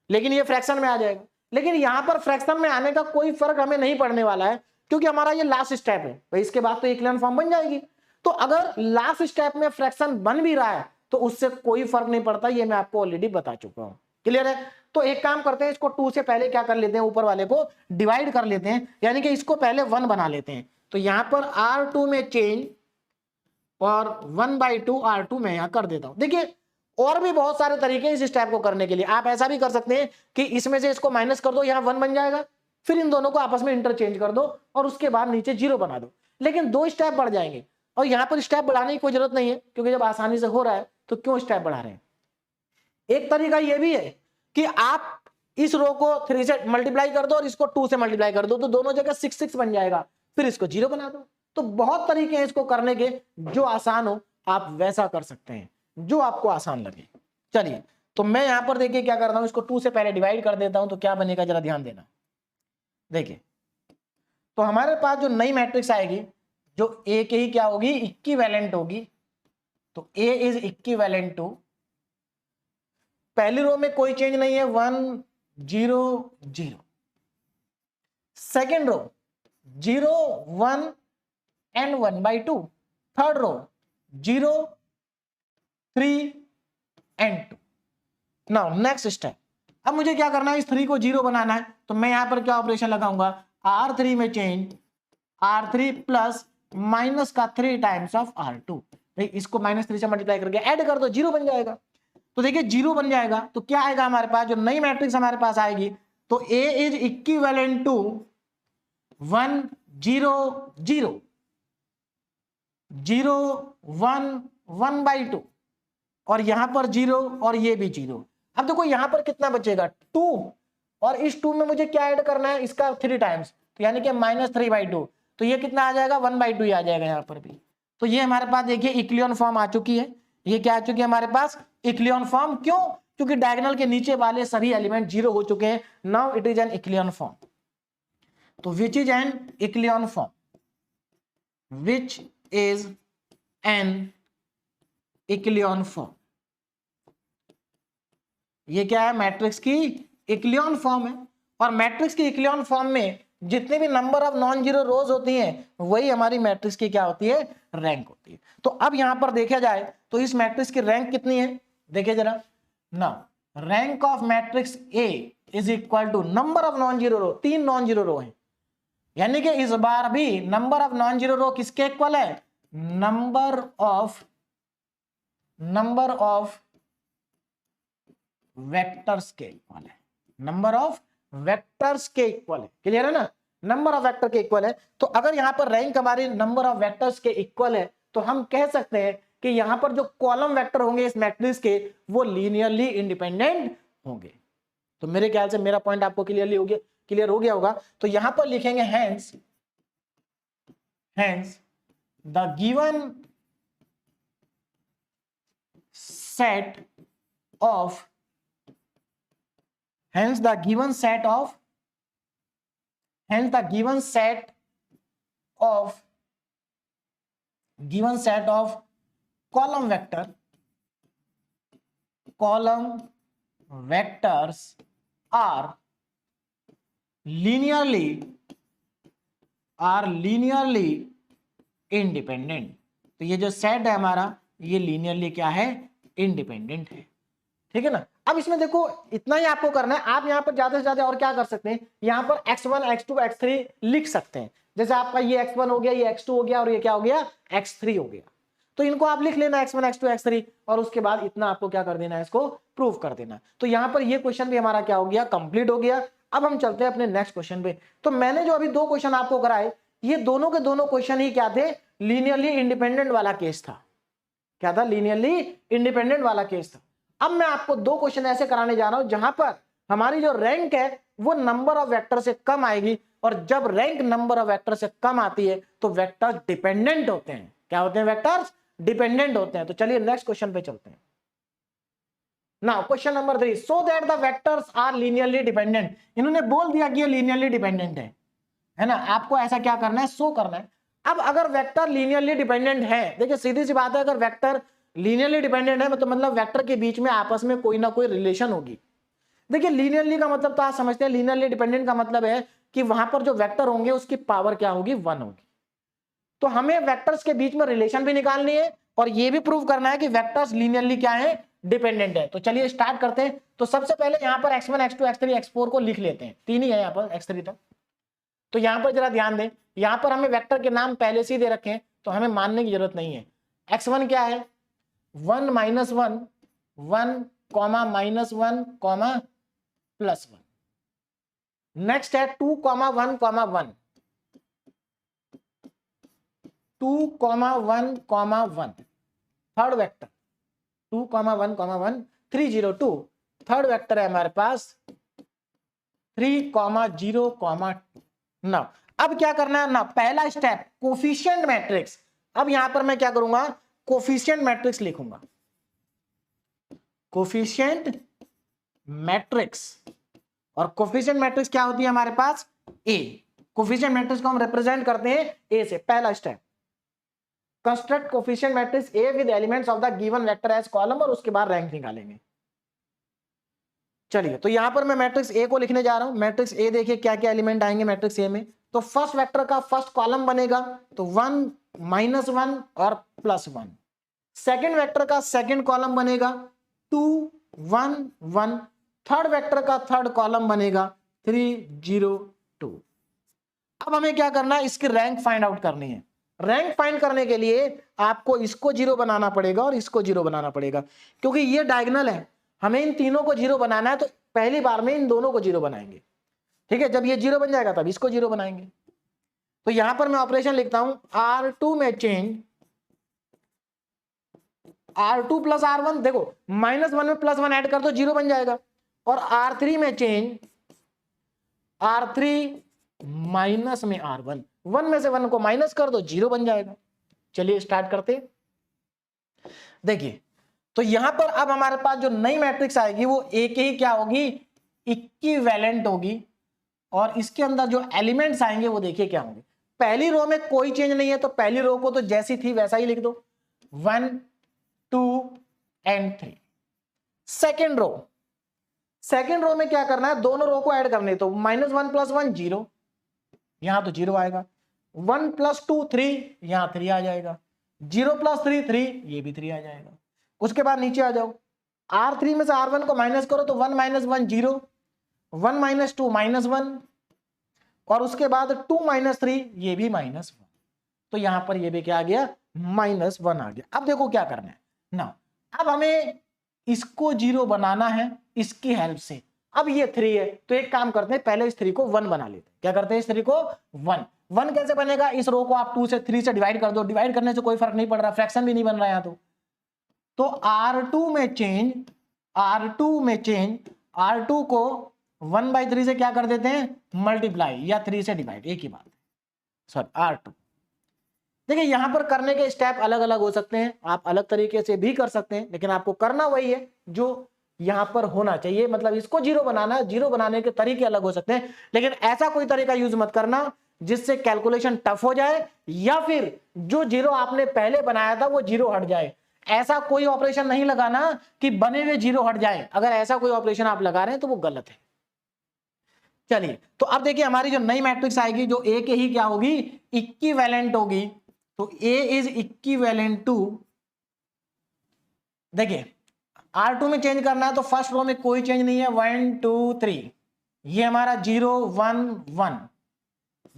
लेकिन ये फ्रैक्शन में आ जाएगा। लेकिन यहां पर फ्रैक्शन में आने का कोई फर्क हमें नहीं पड़ने वाला है क्योंकि हमारा ये लास्ट स्टेप है भाई, इसके बाद तो इक्विवेलेंट फॉर्म बन जाएगी। तो अगर लास्ट स्टेप में फ्रैक्शन बन भी रहा है तो उससे कोई फर्क नहीं पड़ता, ये मैं आपको ऑलरेडी बता चुका हूं। क्लियर है। तो एक काम करते हैं, इसको 2 से पहले क्या कर लेते हैं, ऊपर वाले को डिवाइड कर लेते हैं, यानी कि इसको पहले 1 बना लेते हैं। तो यहां पर R2 में चेंज और 1/2 R2 में यहां कर देता हूं। देखिए और भी बहुत सारे तरीके हैं इस स्टेप को करने के लिए। आप ऐसा भी कर सकते हैं कि इसमें से इसको माइनस कर दो, यहां 1 बन जाएगा, फिर इन दोनों को आपस में इंटरचेंज कर दो और उसके बाद नीचे 0 बना दो। लेकिन 2 स्टेप बढ़ जाएंगे और यहां पर स्टेप बढ़ाने की कोई जरूरत नहीं है क्योंकि जब आसानी से हो रहा है तो क्यों स्टेप बढ़ा रहे हैं। एक तरीका यह भी है कि आप इस रो को 3 से मल्टीप्लाई कर दो और इसको 2 से मल्टीप्लाई कर दो, तो दोनों जगह 6 6 बन जाएगा, फिर इसको 0 बना दो। तो बहुत तरीके हैं इसको करने के, जो आसान हो आप वैसा कर सकते हैं, जो आपको आसान लगे। चलिए तो मैं यहां पर देखिए क्या करता हूं, इसको 2 से पहले डिवाइड कर देता हूं तो क्या बनेगा जरा ध्यान देना। देखिए तो हमारे पास जो नई मैट्रिक्स आएगी, जो ए के ही क्या होगी, इक्विवेलेंट होगी। तो ए इज इक्विवेलेंट टू, पहली रो में कोई चेंज नहीं है 1 0 0। Second row 0 1 and 1/2। Third row 0 3 and 2। Now next step, अब मुझे क्या करना है, इस 3 को 0 बनाना है। तो मैं यहां पर क्या ऑपरेशन लगाऊंगा, R3 में चेंज R3 प्लस माइनस का 3 टाइम्स ऑफ R2। इसको -3 से मल्टीप्लाई करके ऐड कर दो, 0 बन जाएगा। तो देखिए 0 बन जाएगा तो क्या आएगा हमारे पास, जो नई मैट्रिक्स हमारे पास आएगी, तो A इज इक्विवेलेंट टू 1 0 0 0 1 1/2 और यहां पर 0 और ये भी 0। अब देखो यहां पर कितना बचेगा 2, और इस 2 में मुझे क्या ऐड करना है, इसका 3 टाइम्स, तो यानी कि -3/2। तो ये कितना आ जाएगा 1/2 ही आ जाएगा यहां पर भी। तो ये हमारे पास देखिए इक्विलिब्रियम फॉर्म आ चुकी है। ये क्या आ चुकी है हमारे पास, इक्विलिब्रियम फॉर्म। क्यों, क्योंकि डायगोनल के नीचे वाले सभी एलिमेंट 0 हो चुके हैं। Now it is an equilibrium form. तो which is an equilibrium form, which is an equilibrium form. ये क्या है, मैट्रिक्स की इक्विलिब्रियम फॉर्म है। और मैट्रिक्स की इक्विलिब्रियम फॉर्म में जितने भी नंबर ऑफ नॉन जीरो रोज होती हैं वही हमारी मैट्रिक्स की क्या होती है, रैंक होती है। तो अब यहां पर देखा जाए तो इस मैट्रिक्स की रैंक कितनी है, देखिए जरा ना, rank of matrix A is equal to number of non zero row, 3 non zero row है, यानी कि इस बार भी number of non zero row किसके इक्वल है, नंबर ऑफ वेक्टर्स के इक्वल है, नंबर ऑफ वेक्टर्स के इक्वल है। क्लियर है ना, नंबर ऑफ वेक्टर के इक्वल है। तो अगर यहां पर रैंक हमारी नंबर ऑफ वेक्टर्स के इक्वल है तो हम कह सकते हैं कि यहां पर जो कॉलम वेक्टर होंगे इस मैट्रिक्स के वो लीनियरली इंडिपेंडेंट होंगे। तो मेरे ख्याल से मेरा पॉइंट आपको क्लियर हो गया होगा। तो यहां पर लिखेंगे hence the given set of hence the given set of column vectors are linearly independent। तो ये जो सेट है हमारा ये लीनियरली क्या है, इंडिपेंडेंट है। ठीक है ना। अब इसमें देखो इतना ही आपको करना है। आप यहां पर ज्यादा से ज्यादा और क्या कर सकते हैं, यहां पर x1 x2 x3 लिख सकते हैं। जैसे आपका ये x1 हो गया, ये x2 हो गया और ये क्या हो गया, x3 हो गया। तो इनको आप लिख लेना x1 x2 x3 और उसके बाद इतना आपको क्या कर देना है, इसको प्रूव कर देना। तो यहां पर ये क्वेश्चन भी हमारा क्या हो गया, कंप्लीट हो गया। अब हम चलते हैं अपने नेक्स्ट क्वेश्चन पे। तो मैंने जो अभी दो क्वेश्चन आपको कराए, ये दोनों के दोनों क्वेश्चन ही क्या थे, लीनियरली इंडिपेंडेंट वाला केस था। क्या था, लीनियरली इंडिपेंडेंट वाला केस था। अब मैं आपको दो क्वेश्चन ऐसे कराने जा रहा हूं जहां पर हमारी जो रैंक है वो नंबर ऑफ वेक्टर से कम आएगी, और जब रैंक नंबर ऑफ वेक्टर से कम आती है तो वेक्टर्स डिपेंडेंट होते हैं। क्या होते हैं, वेक्टर्स डिपेंडेंट होते हैं। तो चलिए नेक्स्ट क्वेश्चन पे चलते हैं। Now question number 3, so that the vectors are linearly dependent. इन्होंने बोल दिया कि ये लीनियरली डिपेंडेंट है ना, आपको ऐसा क्या करना है, शो करना है। अब अगर वेक्टर लीनियरली डिपेंडेंट है, देखिए सीधी सी बात है, अगर वेक्टर लीनियरली डिपेंडेंट है मतलब वेक्टर के बीच में आपस में कोई ना कोई रिलेशन होगी। देखिए लीनियरली का मतलब तो आप समझते हैं, लीनियरली डिपेंडेंट का मतलब है कि वहां पर जो वेक्टर होंगे उसकी पावर क्या होगी, 1 होगी। तो हमें वेक्टर्स के बीच में रिलेशन भी निकालनी है और ये भी प्रूव करना है कि वेक्टर्स लीनियरली क्या है, डिपेंडेंट है। तो चलिए स्टार्ट करते हैं। तो सबसे पहले यहां पर x1 x2 x3 x4 को लिख लेते हैं, 3 ही है यहां पर x3 तक। तो यहां पर जरा ध्यान दें, यहां पर हमें वेक्टर के नाम पहले से ही दे रखे हैं तो हमें मानने की जरूरत नहीं है। x1 क्या है, 1 -1 1 -1 +1। नेक्स्ट है 2 1 1 2 1 1 थर्ड वेक्टर 2 1 1 3 0 2। थर्ड वेक्टर है हमारे पास 3 0 2। ना अब क्या करना है ना, पहला स्टेप कोफिशिएंट मैट्रिक्स। अब यहां पर मैं क्या करूंगा, कोफिशिएंट मैट्रिक्स लिखूंगा, कोफिशिएंट मैट्रिक्स। और कोफिशिएंट मैट्रिक्स क्या होती है हमारे पास, ए। कोफिशिएंट मैट्रिक्स को हम रिप्रेजेंट करते हैं ए से। पहला step, construct coefficient matrix A with elements of the given vector as column, और उसके बाद रैंक निकालेंगे। चलिए तो यहां पर मैं मैट्रिक्स ए को लिखने जा रहा हूं। मैट्रिक्स ए देखिए क्या क्या एलिमेंट आएंगे मैट्रिक्स ए में। तो फर्स्ट वेक्टर का फर्स्ट कॉलम बनेगा तो 1 -1 और +1। सेकंड वेक्टर का सेकंड कॉलम बनेगा 2 1 1। थर्ड वेक्टर का थर्ड कॉलम बनेगा 3 0 2। अब हमें क्या करना है, इसकी रैंक फाइंड आउट करनी है। रैंक फाइंड करने के लिए आपको इसको 0 बनाना पड़ेगा और इसको 0 बनाना पड़ेगा, क्योंकि ये डायगोनल है। हमें इन तीनों को 0 बनाना है, तो पहली बार में इन दोनों को 0 बनाएंगे। ठीक है, जब ये 0 बन जाएगा तब इसको 0 बनाएंगे। तो यहां पर मैं ऑपरेशन लिखता हूं, R2 में चेंज R2 + R1। देखो -1 में +1 ऐड कर दो 0 बन जाएगा। और R3 में चेंज R3 माइनस में R1, 1 में से 1 को माइनस कर दो 0 बन जाएगा। चलिए स्टार्ट करते हैं। देखिए तो यहां पर अब हमारे पास जो नई मैट्रिक्स आएगी वो एक ही क्या होगी, इक्विवेलेंट होगी। और इसके अंदर जो एलिमेंट्स आएंगे वो देखिए क्या होंगे। पहली रो में कोई चेंज नहीं है, तो पहली रो को तो जैसी थी वैसा ही लिख दो, 1 2 और 3। सेकेंड रो में क्या करना है, दोनों रो को ऐड करने। तो -1 + 1 0, यहां तो 0 आएगा। 1 + 2 3, यहां 3 आ जाएगा। 0 + 3 3, ये भी 3 आ जाएगा। उसके बाद नीचे आ जाओ, R3 में से R1 को माइनस करो तो 1 - 1 0, 1 - 2 -1, और उसके बाद 2 - 3, ये भी -1। तो यहां पर ये भी क्या आ गया, -1 आ गया। अब देखो क्या करना है ना, अब हमें इसको 0 बनाना है इसकी हेल्प से। अब ये 3 है तो एक काम करते हैं, पहले इस 3 को 1 बना लेते हैं। क्या करते हैं, इस 3 को 1 कैसे बनेगा, इस रो को आप 2 से 3 से डिवाइड कर दो। डिवाइड करने से कोई फर्क नहीं पड़ रहा, फ्रैक्शन भी नहीं बन रहा है यहां। तो R2 में चेंज R2 को 1/3 से क्या कर देते हैं, मल्टीप्लाई, या 3 से डिवाइड, एक ही बात है। Sorry R2। देखिए यहां पर करने के स्टेप अलग अलग हो सकते हैं, आप अलग तरीके से भी कर सकते हैं, लेकिन आपको करना वही है जो यहां पर होना चाहिए। मतलब इसको 0 बनाना है, 0 बनाने के तरीके अलग हो सकते हैं, लेकिन ऐसा कोई तरीका यूज मत करना जिससे कैलकुलेशन टफ हो जाए, या फिर जो 0 आपने पहले बनाया था वो 0 हट जाए। ऐसा कोई ऑपरेशन नहीं लगाना कि बने हुए 0 हट जाए। अगर ऐसा कोई ऑपरेशन आप लगा रहे हैं तो वो गलत है। चलिए तो अब देखिए हमारी जो नई मैट्रिक्स आएगी, जो ए के ही क्या होगी, इक्विवेलेंट होगी। तो ए इज इक्विवेलेंट टू, देखिए R2 में चेंज करना है तो फर्स्ट रो में कोई चेंज नहीं है, 1 2 3, ये हमारा 0 1 1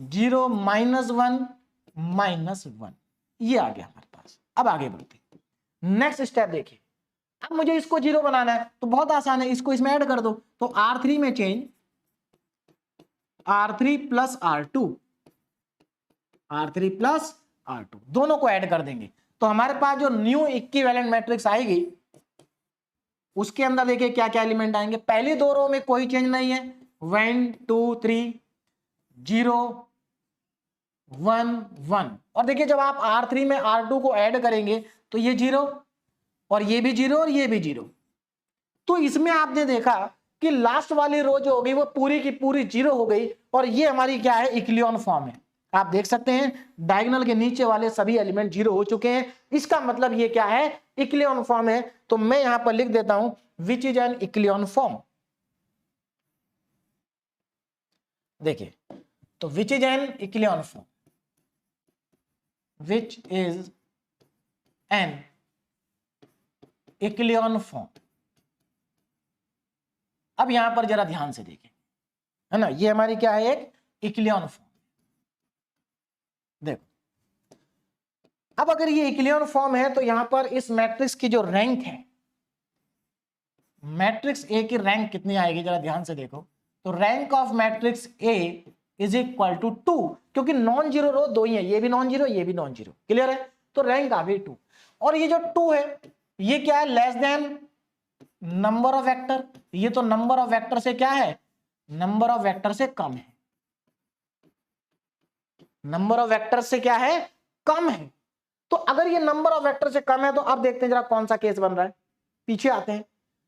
0 -1 -1, ये आ गया हमारे पास। अब आगे बढ़ते हैं, नेक्स्ट स्टेप देखिए। अब मुझे इसको 0 बनाना है तो बहुत आसान है, इसको इसमें ऐड कर दो। तो R3 में change R3 plus R2, R3 plus R2 दोनों को ऐड कर देंगे तो हमारे पास जो न्यू इक्विवेलेंट मैट्रिक्स आएगी उसके अंदर देखिए क्या क्या एलिमेंट आएंगे। पहली दो रो में कोई चेंज नहीं है, 1 2 3 0 1 1। और देखिए जब आप R3 में R2 को ऐड करेंगे तो ये 0 और ये भी 0 और ये भी 0। तो इसमें आपने देखा कि लास्ट वाली रो जो हो गई वो पूरी की पूरी 0 हो गई और ये हमारी क्या है, इक्लियन फॉर्म है। आप देख सकते हैं डायगोनल के नीचे वाले सभी एलिमेंट 0 हो चुके हैं। इसका मतलब ये क्या है, इक्लियन फॉर्म है। तो मैं यहां पर लिख देता हूं which is an echelon form. देखिए तो which is an echelon form, which is an echelon form. अब यहां पर जरा ध्यान से देखें, है ना, ये हमारी क्या है, एक इक्लियन फॉर्म। देखो अब अगर ये इक्लियन फॉर्म है तो यहां पर इस मैट्रिक्स की जो रैंक है, मैट्रिक्स ए की रैंक कितनी आएगी जरा ध्यान से देखो। तो rank of matrix A is equal to 2, क्योंकि नॉन जीरो रो दो ही है, ये भी नॉन जीरो ये भी नॉन जीरो, क्लियर है। तो रैंक आ गई 2। और ये जो 2 है ये क्या है, less than number of vector. ये तो नंबर ऑफ वेक्टर से क्या है, नंबर ऑफ वेक्टर से कम है, नंबर ऑफ वेक्टर से क्या है, कम है। तो अगर ये नंबर ऑफ वेक्टर से कम है तो अब देखते हैं जरा कौन सा केस बन रहा है, पीछे आते हैं।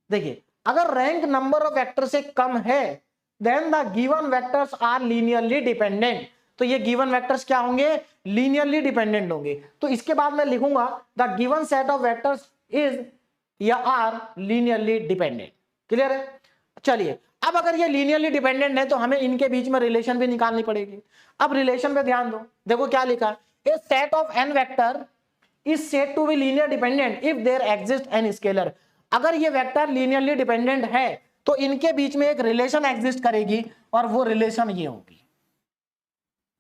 देखिए अगर रैंक नंबर ऑफ वेक्टर से कम है then the given vectors are linearly dependent. तो ये गिवन वेक्टर्स क्या होंगे, लीनियरली डिपेंडेंट होंगे। तो इसके बाद मैं लिखूंगा the given set of vectors is या आर लीनियरली डिपेंडेंट, क्लियर है। चलिए अब अगर ये लीनियरली डिपेंडेंट है तो हमें इनके बीच में रिलेशन भी निकालनी पड़ेगी। अब रिलेशन पे ध्यान दो, देखो क्या लिखा, a set of n vector is said to be linear dependent if there exist an scalar. अगर ये वेक्टर लीनियरली डिपेंडेंट है तो इनके बीच में एक रिलेशन एग्जिस्ट करेगी और वो रिलेशन ये होगी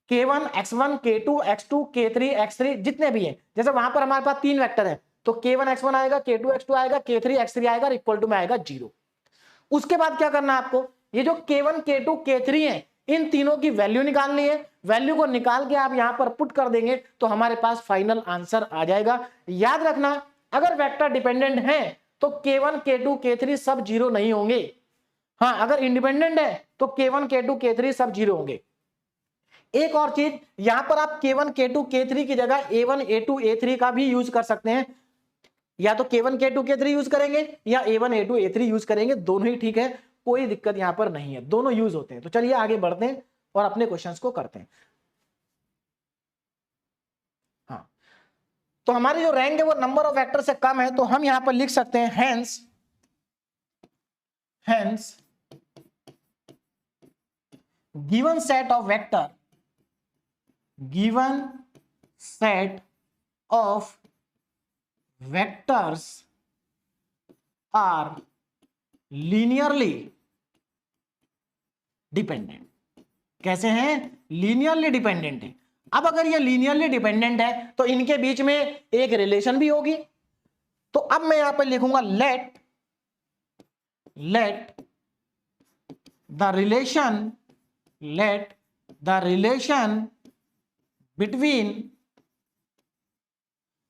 k1 x1 k2 x2 k3 x3 जितने भी हैं। जैसे वहां पर हमारे पास 3 वेक्टर है तो k1 x1 आएगा, k2 x2 आएगा, k3 x3 आएगा, इक्वल टू में आएगा 0। उसके बाद क्या करना है आपको, ये जो k1 k2 k3 है इन तीनों की वैल्यू निकालनी है। वैल्यू को निकाल के आप यहां पर पुट कर देंगे तो हमारे पास फाइनल आंसर आ जाएगा। याद रखना अगर वेक्टर डिपेंडेंट है तो k1 k2 k3 सब 0 नहीं होंगे। हाँ अगर इंडिपेंडेंट है तो k1 k2 k3 सब 0 होंगे। एक और चीज यहां पर आप k1 k2 k3 की जगह a1 a2 a3 का भी यूज कर सकते हैं, या तो k1 k2 k3 यूज करेंगे या a1 a2 a3 यूज करेंगे, दोनों ही ठीक है, कोई दिक्कत यहां पर नहीं है, दोनों यूज होते हैं। तो चलिए आगे बढ़ते हैं और अपने क्वेश्चंस को करते हैं। हाँ तो हमारी जो रैंक है वो नंबर ऑफ वेक्टर से कम है तो हम यहां पर लिख सकते हैं hence given set of vector, given set of vectors are linearly dependent। कैसे हैं, लीनियरली डिपेंडेंट है। अब अगर ये लीनियरली डिपेंडेंट है तो इनके बीच में एक रिलेशन भी होगी। तो अब मैं यहां पर लिखूंगा let the relation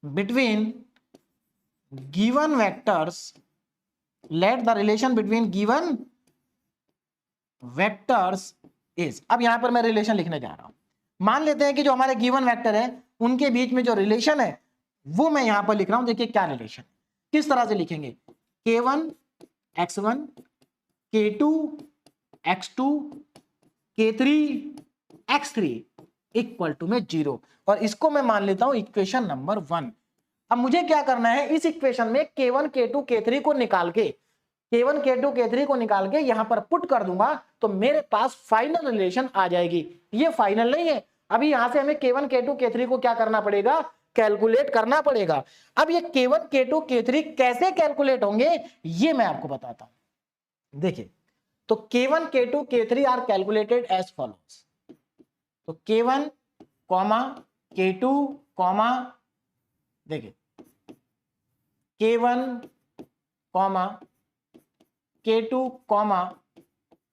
between given vectors, let the relation between given vectors is। अब यहां पर मैं रिलेशन लिखने जा रहा हूं। मान लेते हैं कि जो हमारे गिवन वेक्टर है उनके बीच में जो रिलेशन है वो मैं यहां पर लिख रहा हूं। देखिए क्या रिलेशन, किस तरह से लिखेंगे, k1 x1 k2 x2 k3 x3 equal to में 0, और इसको मैं मान लेता हूं इक्वेशन नंबर 1। अब मुझे क्या करना है, इस इक्वेशन में k1 k2 k3 को निकाल के यहां पर पुट कर दूंगा तो मेरे पास फाइनल रिलेशन आ जाएगी। ये फाइनल नहीं है, अभी यहां से हमें k1 k2 k3 को क्या करना पड़ेगा, कैलकुलेट करना पड़ेगा। अब ये k1 k2 k3 कैसे कैलकुलेट होंगे ये मैं आपको बताता हूं। देखिए तो k1 k2 k3 are calculated as follows. तो k1 कॉमा k2 कॉमा, देखिए K1 comma K2 comma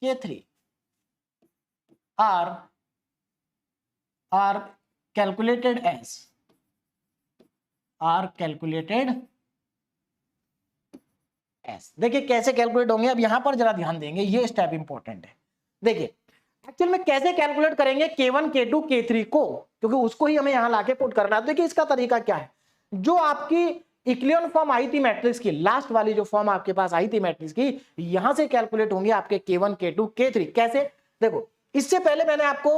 K3 are calculated as देखिए कैसे कैलकुलेट होंगे। अब यहां पर जरा ध्यान देंगे, ये स्टेप इंपॉर्टेंट है। देखिए एक्चुअल में कैसे कैलकुलेट करेंगे K1 K2 K3 को, क्योंकि उसको ही हमें यहां लाके पुट करना है। देखिए इसका तरीका क्या है, जो आपकी इक्लियन फॉर्म आई थी मैट्रिक्स की, लास्ट वाली जो फॉर्म आपके पास आई थी मैट्रिक्स की, यहां से कैलकुलेट होंगे आपके K1 K2 K3। कैसे, देखो इससे पहले मैंने आपको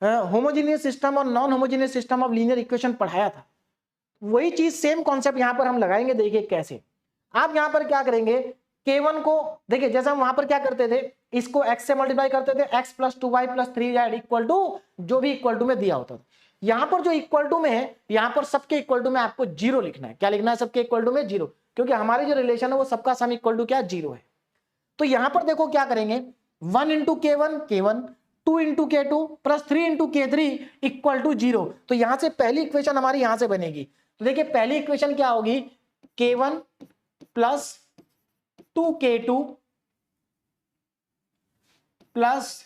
होमोजेनियस सिस्टम और non homogeneous system of linear equation पढ़ाया था, वही चीज सेम कॉन्सेप्ट यहां पर हम लगाएंगे। देखिए कैसे, आप यहां पर क्या करेंगे, K1 को देखिए जैसे हम वहां पर क्या करते थे, इसको x से मल्टीप्लाई करते थे, x + 2y + 3z equal to जो भी इक्वल टू में दिया होता था। यहां पर जो इक्वल टू में है, यहां पर सबके इक्वल टू में आपको 0 लिखना है। क्या लिखना है, सबके इक्वल टू में 0, क्योंकि हमारी जो रिलेशन है वो सबका सम इक्वल टू क्या 0 है। तो यहां पर देखो क्या करेंगे, 1 × K1 K1, 2 × K2 + 3 × K3 equal to 0। तो यहां से पहली इक्वेशन हमारी यहां से बनेगी। तो देखिए पहली इक्वेशन क्या होगी, K1 + 2K2 +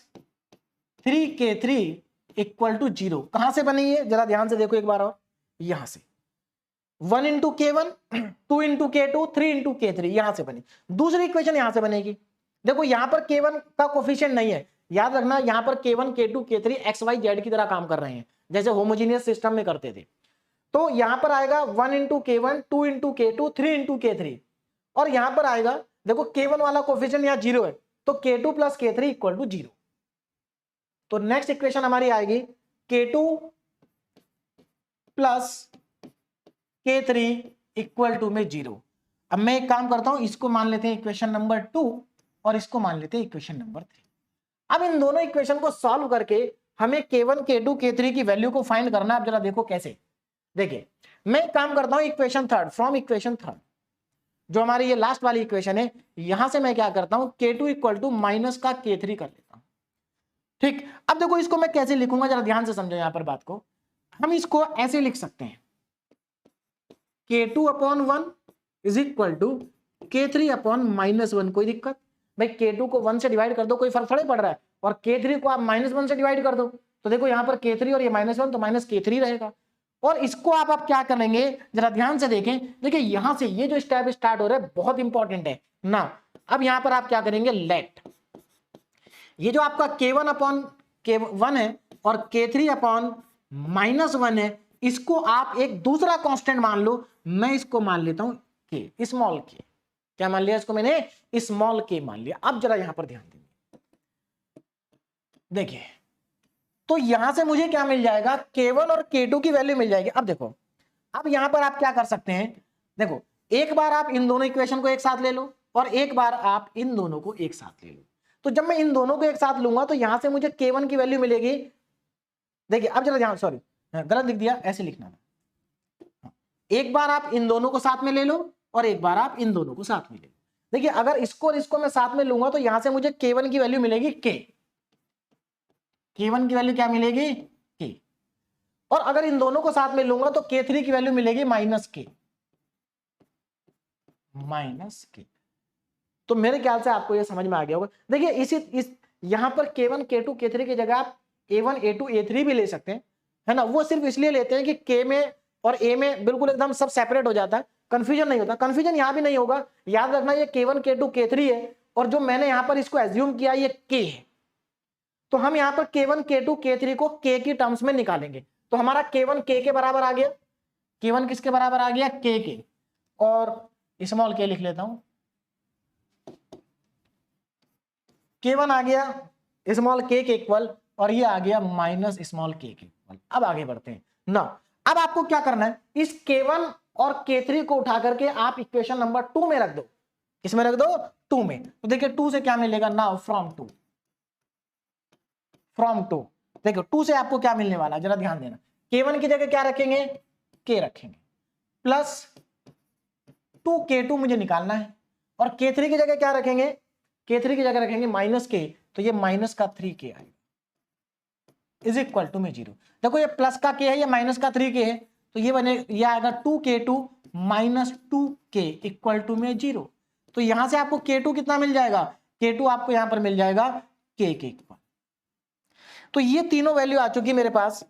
3K3 equal to 0। कहां से बनी है, जरा ध्यान से देखो एक बार और, यहां से 1 × K1, 2 × K2, 3 × K3 यहां से बनी। दूसरी इक्वेशन यहां से बनेगी। देखो यहां पर K1 का कोफिशिएंट नहीं है, याद रखना यहां पर K1 K2 K3 x y z की तरह काम कर रहे हैं, जैसे होमोजेनियस सिस्टम में करते थे। तो यहां पर आएगा 1 × K1, 2 × K2, 3 × K3, और यहां पर आएगा देखो K1 वाला कोफिशिएंट यहां 0 है, तो K2 + K3 इक्वल टू 0। तो नेक्स्ट इक्वेशन हमारी आएगी K2 + K3 इक्वल टू में 0। अब मैं एक काम करता हूं, इसको मान लेते हैं इक्वेशन नंबर 2 और इसको मान लेते हैं इक्वेशन नंबर 3। अब इन दोनों इक्वेशन को सॉल्व करके हमें K1 K2 K3 की वैल्यू को फाइंड करना है। अब जरा देखो कैसे, देखिए मैं एक काम करता हूं, equation third, from equation third जो हमारी ये लास्ट वाली इक्वेशन है, यहां से मैं क्या करता हूं, K2 इक्वल टू माइनस का K3 कर लेता हूं। ठीक, अब देखो इसको मैं कैसे लिखूंगा, जरा ध्यान से समझो यहां पर बात को। हम इसको ऐसे लिख सकते हैं, K2/1 is equal to K3/-1। कोई दिक्कत भाई, K2 को 1 से डिवाइड कर दो, कोई फर्क थोड़ी पड़ रहा है, और K3 को आप -1 से डिवाइड कर दो, तो देखो यहां पर K3 और ये -1 तो -K3 रहेगा। और इसको आप क्या करेंगे, जरा ध्यान से देखें। देखिए यहां से ये जो स्टेप स्टार्ट हो रहा है बहुत इंपॉर्टेंट है ना। अब यहां पर आप क्या करेंगे, लेट ये जो आपका K1/K1 है और K3/-1 है, इसको आप एक दूसरा कांस्टेंट मान लो। मैं इसको मान लेता हूं K, स्मॉल K। क्या मान लिया इसको मैंने, स्मॉल K मान लिया। अब जरा यहां पर ध्यान देंगे, देखिए तो यहां से मुझे क्या मिल जाएगा, K1 और K2 की वैल्यू मिल जाएगी। अब देखो, अब यहां पर आप क्या कर सकते हैं, देखो एक बार आप इन दोनों इक्वेशन को एक साथ ले लो और एक बार आप इन दोनों को एक साथ ले लो। तो जब मैं इन दोनों को एक साथ लूंगा तो यहां से मुझे K1 की वैल्यू मिलेगी। देखिए अब जरा ध्यान, सॉरी गलत लिख दिया, ऐसे लिखना था। एक बार आप इन दोनों को साथ में ले लो और एक बार आप इन दोनों को साथ में ले लो। देखिए अगर इसको और इसको मैं साथ में लूंगा तो यहां से मुझे K1 की वैल्यू मिलेगी K। K1 की वैल्यू क्या मिलेगी, K। और अगर इन दोनों को साथ में लूंगा तो K3 की वैल्यू मिलेगी -K। तो मेरे ख्याल से आपको ये समझ में आ गया होगा। देखिए इस यहां पर K1 K2 K3 की जगह आप A1 A2 A3 भी ले सकते हैं, है ना। वो सिर्फ इसलिए लेते हैं कि K में और A में बिल्कुल एकदम सब सेपरेट हो जाता है, कंफ्यूजन नहीं होता। कंफ्यूजन यहां भी नहीं होगा, याद रखना ये K1 K2 K3 है और जो मैंने यहां पर इसको एज्यूम किया ये K है। तो हम यहां पर K1 K2 K3 को K की टर्म्स में निकालेंगे। तो हमारा K1 K के बराबर आ गया, K1 किसके बराबर आ गया, K के, और स्मॉल K लिख लेता हूं। K1 आ गया स्मॉल K के इक्वल और ये आ गया -स्मॉल K के इक्वल। अब आगे बढ़ते हैं ना। अब आपको क्या करना है, इस K1 और K3 को उठा करके आप इक्वेशन नंबर 2 में रख दो। इसमें रख दो 2 में। तो देखिए 2 से क्या मिलेगा, नाउ फ्रॉम 2 देखो 2 से आपको क्या मिलने वाला है, जरा ध्यान देना। K1 की जगह क्या रखेंगे, K रखेंगे, प्लस 2K2 मुझे निकालना है, और K3 की जगह क्या रखेंगे, K3 की जगह रखेंगे -K, तो ये -3K आएगा इज इक्वल टू में 0। देखो ये प्लस का K है, ये -3K है, तो ये बने, ये आएगा 2k2 minus 2k equal to में 0। तो यहां से आपको k2 कितना मिल जाएगा, k2 आपको यहां पर मिल जाएगा k के इक्वल। तो ये तीनों वैल्यू आ चुकी मेरे पास,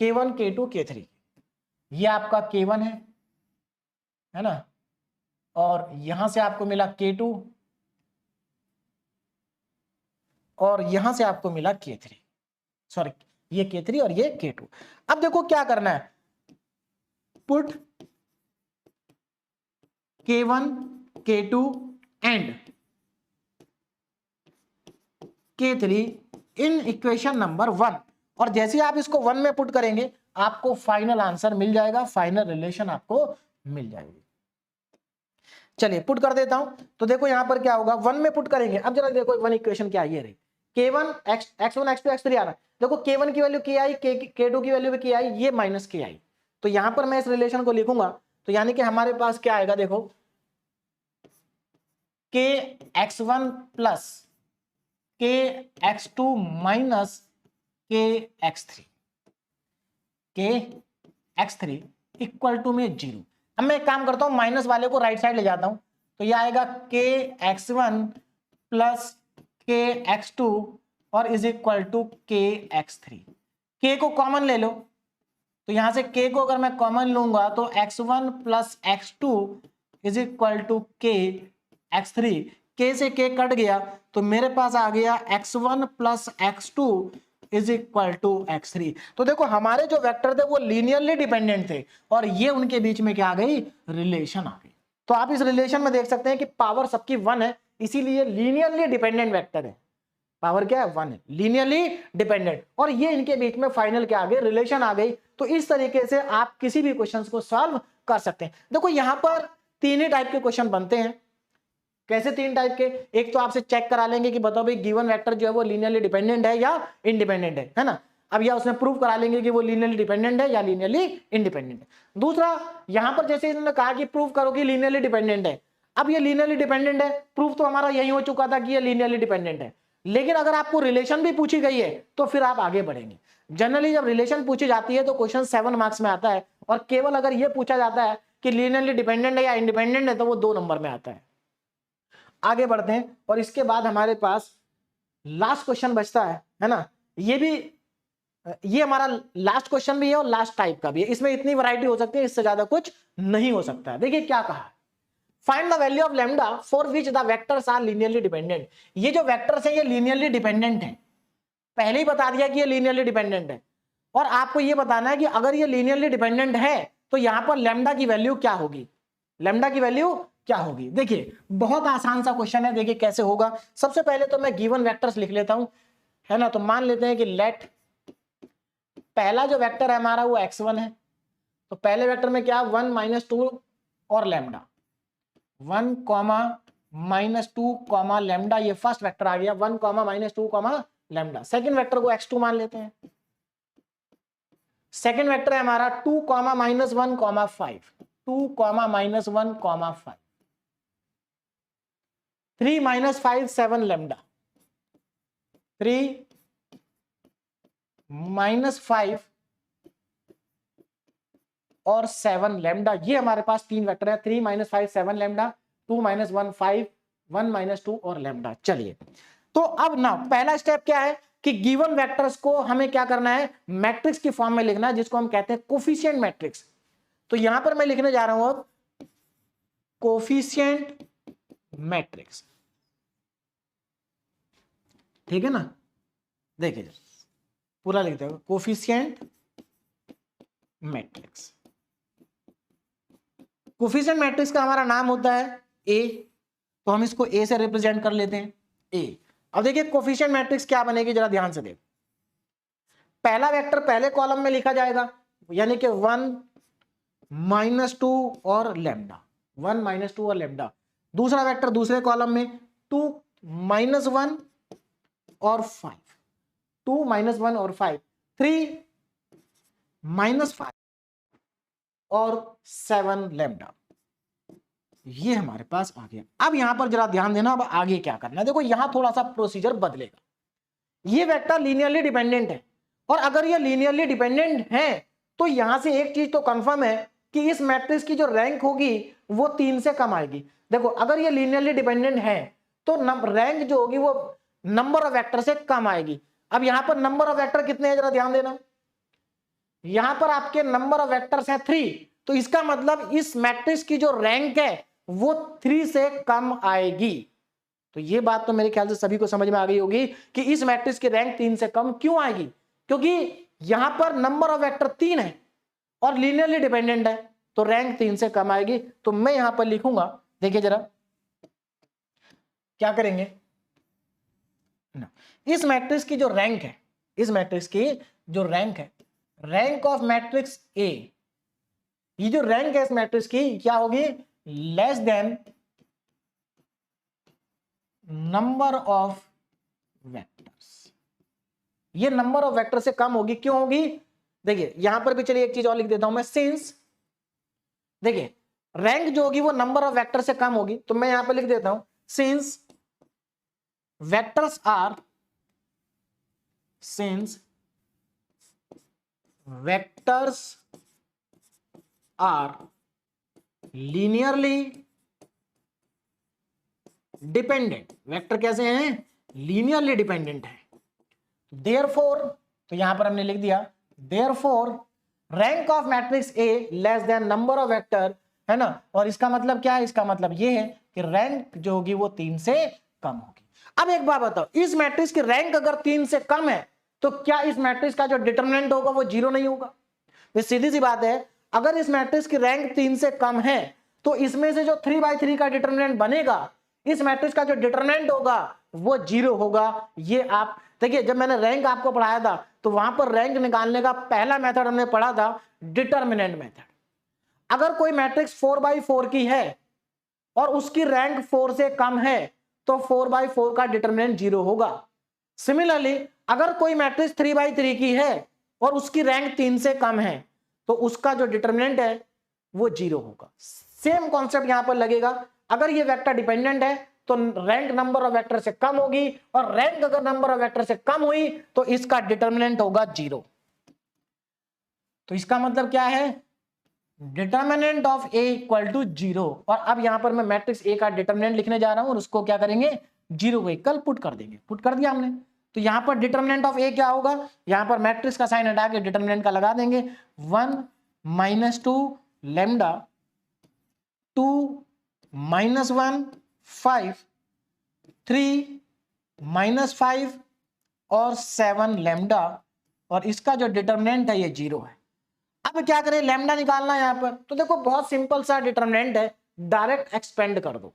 k1 k2 k3। ये आपका k1 है ना, और यहां से आपको मिला k2 और यहां से आपको मिला k3, सॉरी ये k3 और ये k2। अब देखो क्या करना है, put k1 k2 and k3 in equation number 1, और जैसे आप इसको 1 में पुट करेंगे आपको फाइनल आंसर मिल जाएगा, फाइनल रिलेशन आपको मिल जाएगी। चलिए पुट कर देता हूं। तो देखो यहां पर क्या होगा, 1 में पुट करेंगे। अब जरा देखो 1 इक्वेशन क्या ये रही, k1 x1 x2 x3 आ रहा है। देखो k1 की वैल्यू k आई, k2 की वैल्यू भी k आई, ये माइनस k आई। तो यहां पर मैं इस रिलेशन को लिखूंगा, तो यानी कि हमारे पास क्या आएगा, देखो k x1 plus k x2 minus k x3, k x3 equal to में 0। अब मैं एक काम करता हूं, माइनस वाले को राइट साइड ले जाता हूं, तो यह आएगा k x1 plus k x2 और is equal to k x3। k को कॉमन ले लो, तो यहां से k को अगर मैं कॉमन लूंगा तो x1 plus x2 is equal to k x3। k से k कट गया तो मेरे पास आ गया x1 plus x2 is equal to x3। तो देखो हमारे जो वेक्टर थे वो लीनियरली डिपेंडेंट थे और ये उनके बीच में क्या आ गई, रिलेशन आ गई। तो आप इस रिलेशन में देख सकते हैं कि पावर सबकी 1 है, इसीलिए लीनियरली डिपेंडेंट वेक्टर है। पावर क्या है, 1 है, लीनियरली डिपेंडेंट, और ये इनके बीच में फाइनल क्या आ गई, रिलेशन आ गई। तो इस तरीके से आप किसी भी क्वेश्चन को सॉल्व कर सकते हैं। देखो यहां पर 3 ही टाइप के क्वेश्चन बनते हैं। कैसे 3 टाइप के, एक तो आपसे चेक करा लेंगे कि बताओ भाई गिवन वेक्टर जो है वो लीनियरली डिपेंडेंट है या इंडिपेंडेंट है ना। अब या उसमें प्रूव करा लेंगे कि वो लीनियरली डिपेंडेंट है या लीनियरली इंडिपेंडेंट है। दूसरा, यहां पर जैसे इन्होंने कहा कि प्रूव करो कि लीनियरली डिपेंडेंट है। अब ये लीनियरली डिपेंडेंट है, प्रूफ तो हमारा यही हो चुका था कि ये लीनियरली डिपेंडेंट है, लेकिन अगर आपको रिलेशन भी पूछी गई है तो फिर आप आगे बढ़ेंगे। जनरली जब रिलेशन पूछी जाती है तो क्वेश्चन 7 मार्क्स में आता है, और केवल अगर ये पूछा जाता है कि लीनियरली डिपेंडेंट है या इंडिपेंडेंट है तो वो 2 नंबर में आता है। आगे बढ़ते हैं, और इसके बाद हमारे पास लास्ट क्वेश्चन बचता है ना। ये हमारा लास्ट क्वेश्चन भी है और लास्ट टाइप का भी है। इसमें इतनी वैरायटी हो सकती है, इससे ज्यादा कुछ नहीं हो सकता है। देखिए क्या कहा, find the value of lambda for which the vectors are linearly dependent. ये जो वेक्टर्स है ये लीनियरली डिपेंडेंट है, पहले ही बता दिया कि ये लीनियरली डिपेंडेंट है, और आपको ये बताना है कि अगर ये लीनियरली डिपेंडेंट है तो यहां पर लैम्डा की वैल्यू क्या होगी, लैम्डा की वैल्यू क्या होगी। देखिए बहुत आसान सा क्वेश्चन है, देखिए कैसे होगा। सबसे पहले तो मैं गिवन वेक्टर्स लिख लेता हूं, है ना। तो मान लेते हैं कि लेट पहला जो वेक्टर है हमारा वो x1 है, तो पहले वेक्टर में क्या 1 - 2 और लैम्डा, 1, -2, लैम्डा, ये फर्स्ट वेक्टर आ गया 1, -2, लैम्डा। सेकंड वेक्टर को x2 मान लेते हैं। सेकंड वेक्टर है हमारा 2, -1, 5, 2, -1, 5, 3 - 5 7 लैम्डा, 3 - 5 और 7 लैम्डा। ये हमारे पास 3 वेक्टर है, 3 - 5 7 लैम्डा, 2 - 1 5, 1 - 2 और लैम्डा। चलिए तो अब ना पहला स्टेप क्या है कि गिवन वेक्टर्स को हमें क्या करना है, मैट्रिक्स की फॉर्म में लिखना है, जिसको हम कहते हैं कोफिशिएंट मैट्रिक्स। तो यहां पर मैं लिखने जा रहा हूं अब कोफिशिएंट मैट्रिक्स, ठीक है ना। देखिए पूरा लिखते हैं कोफिशिएंट मैट्रिक्स। कोफिशिएंट मैट्रिक्स का हमारा नाम होता है ए, तो हम इसको ए से रिप्रेजेंट कर लेते हैं, ए। अब देखिए कोफिशिएंट मैट्रिक्स क्या बनेगी, जरा ध्यान से देखो। पहला वेक्टर पहले कॉलम में लिखा जाएगा, यानी कि 1 - 2 और लैम्डा, 1 - 2 और लैम्डा। दूसरा वेक्टर दूसरे कॉलम में 2 - 1 और 5, 2 - 1 और 5, 3 - 5 और 7 लैम्डा। ये हमारे पास आ गया। अब यहां पर जरा ध्यान देना, अब आगे क्या करना है। देखो यहां थोड़ा सा प्रोसीजर बदलेगा। ये वेक्टर लीनियरली डिपेंडेंट है, और अगर ये लीनियरली डिपेंडेंट है तो यहां से एक चीज तो कंफर्म है कि इस मैट्रिक्स की जो रैंक होगी वो 3 से कम आएगी। देखो अगर ये लीनियरली डिपेंडेंट है तो रैंक जो होगी वो नंबर ऑफ वेक्टर से कम आएगी। अब यहां पर नंबर ऑफ वेक्टर कितने हैं जरा ध्यान देना, यहां पर आपके नंबर ऑफ वेक्टर्स है 3, तो इसका मतलब इस मैट्रिक्स की जो रैंक है वो 3 से कम आएगी। तो ये बात तो मेरे ख्याल से सभी को समझ में आ गई होगी कि इस मैट्रिक्स की रैंक 3 से कम क्यों आएगी, क्योंकि यहां पर नंबर ऑफ वेक्टर 3 है और लीनियरली डिपेंडेंट है, तो रैंक 3 से कम आएगी। तो मैं यहां पर लिखूंगा, देखिए जरा क्या करेंगे, इस मैट्रिक्स की जो रैंक है, इस मैट्रिक्स की जो रैंक है, रैंक ऑफ मैट्रिक्स ए, ये जो रैंक है इस मैट्रिक्स की क्या होगी, less than number of vectors. ये नंबर ऑफ वेक्टर से कम होगी, क्यों होगी, देखिए यहां पर भी चलिए एक चीज और लिख देता हूं मैं, सिंस देखिए रैंक जो होगी वो नंबर ऑफ वेक्टर से कम होगी, तो मैं यहां पर लिख देता हूं since vectors are, since vectors are linearly dependent, vector कैसे हैं, लीनियरली डिपेंडेंट है, देयरफॉर, तो यहां पर हमने लिख दिया therefore rank of matrix A less than number of vector, है ना, और इसका मतलब क्या है, इसका मतलब ये है कि रैंक जो होगी वो 3 से कम होगी। अब एक बात बताओ, इस मैट्रिक्स की रैंक अगर 3 से कम है तो क्या इस मैट्रिक्स का जो डिटरमिनेंट होगा वो 0 नहीं होगा, ये सीधी सी बात है। अगर इस मैट्रिक्स की रैंक 3 से कम है तो इसमें से जो 3/3 का डिटरमिनेंट बनेगा, इस मैट्रिक्स का जो डिटरमिनेंट होगा वो 0 होगा। ये आप देखिए, जब मैंने रैंक आपको पढ़ाया था तो वहां पर रैंक निकालने का पहला मेथड हमने पढ़ा था डिटरमिनेंट मेथड। अगर कोई मैट्रिक्स 4/4 की है और उसकी रैंक 4 से कम है तो 4/4 का डिटरमिनेंट 0 होगा। सिमिलरली अगर कोई मैट्रिक्स 3/3 की है और उसकी रैंक 3 से कम है तो उसका जो डिटरमिनेंट है वो 0 होगा। सेम कॉन्सेप्ट यहां पर लगेगा, अगर ये वेक्टर डिपेंडेंट है तो रैंक नंबर ऑफ वेक्टर से कम होगी, और रैंक अगर नंबर ऑफ वेक्टर से कम हुई तो इसका डिटरमिनेंट होगा 0। तो इसका मतलब क्या है, determinant of A equal to 0। और अब यहां पर मैं मैट्रिक्स ए का डिटरमिनेंट लिखने जा रहा हूं और उसको क्या करेंगे, 0 को इक्वल पुट कर देंगे, पुट कर दिया हमने। तो यहां पर डिटरमिनेंट ऑफ ए क्या होगा, यहां पर मैट्रिक्स का साइन हटा के डिटरमिनेंट का लगा देंगे, 1 - 2 लैम्डा 2 - 1 5 3 - 5 और 7 लैम्डा, और इसका जो डिटरमिनेंट है ये 0 है। अब क्या करें, लैम्डा निकालना है यहां पर, तो देखो बहुत सिंपल सा डिटरमिनेंट है, डायरेक्ट एक्सपेंड कर दो।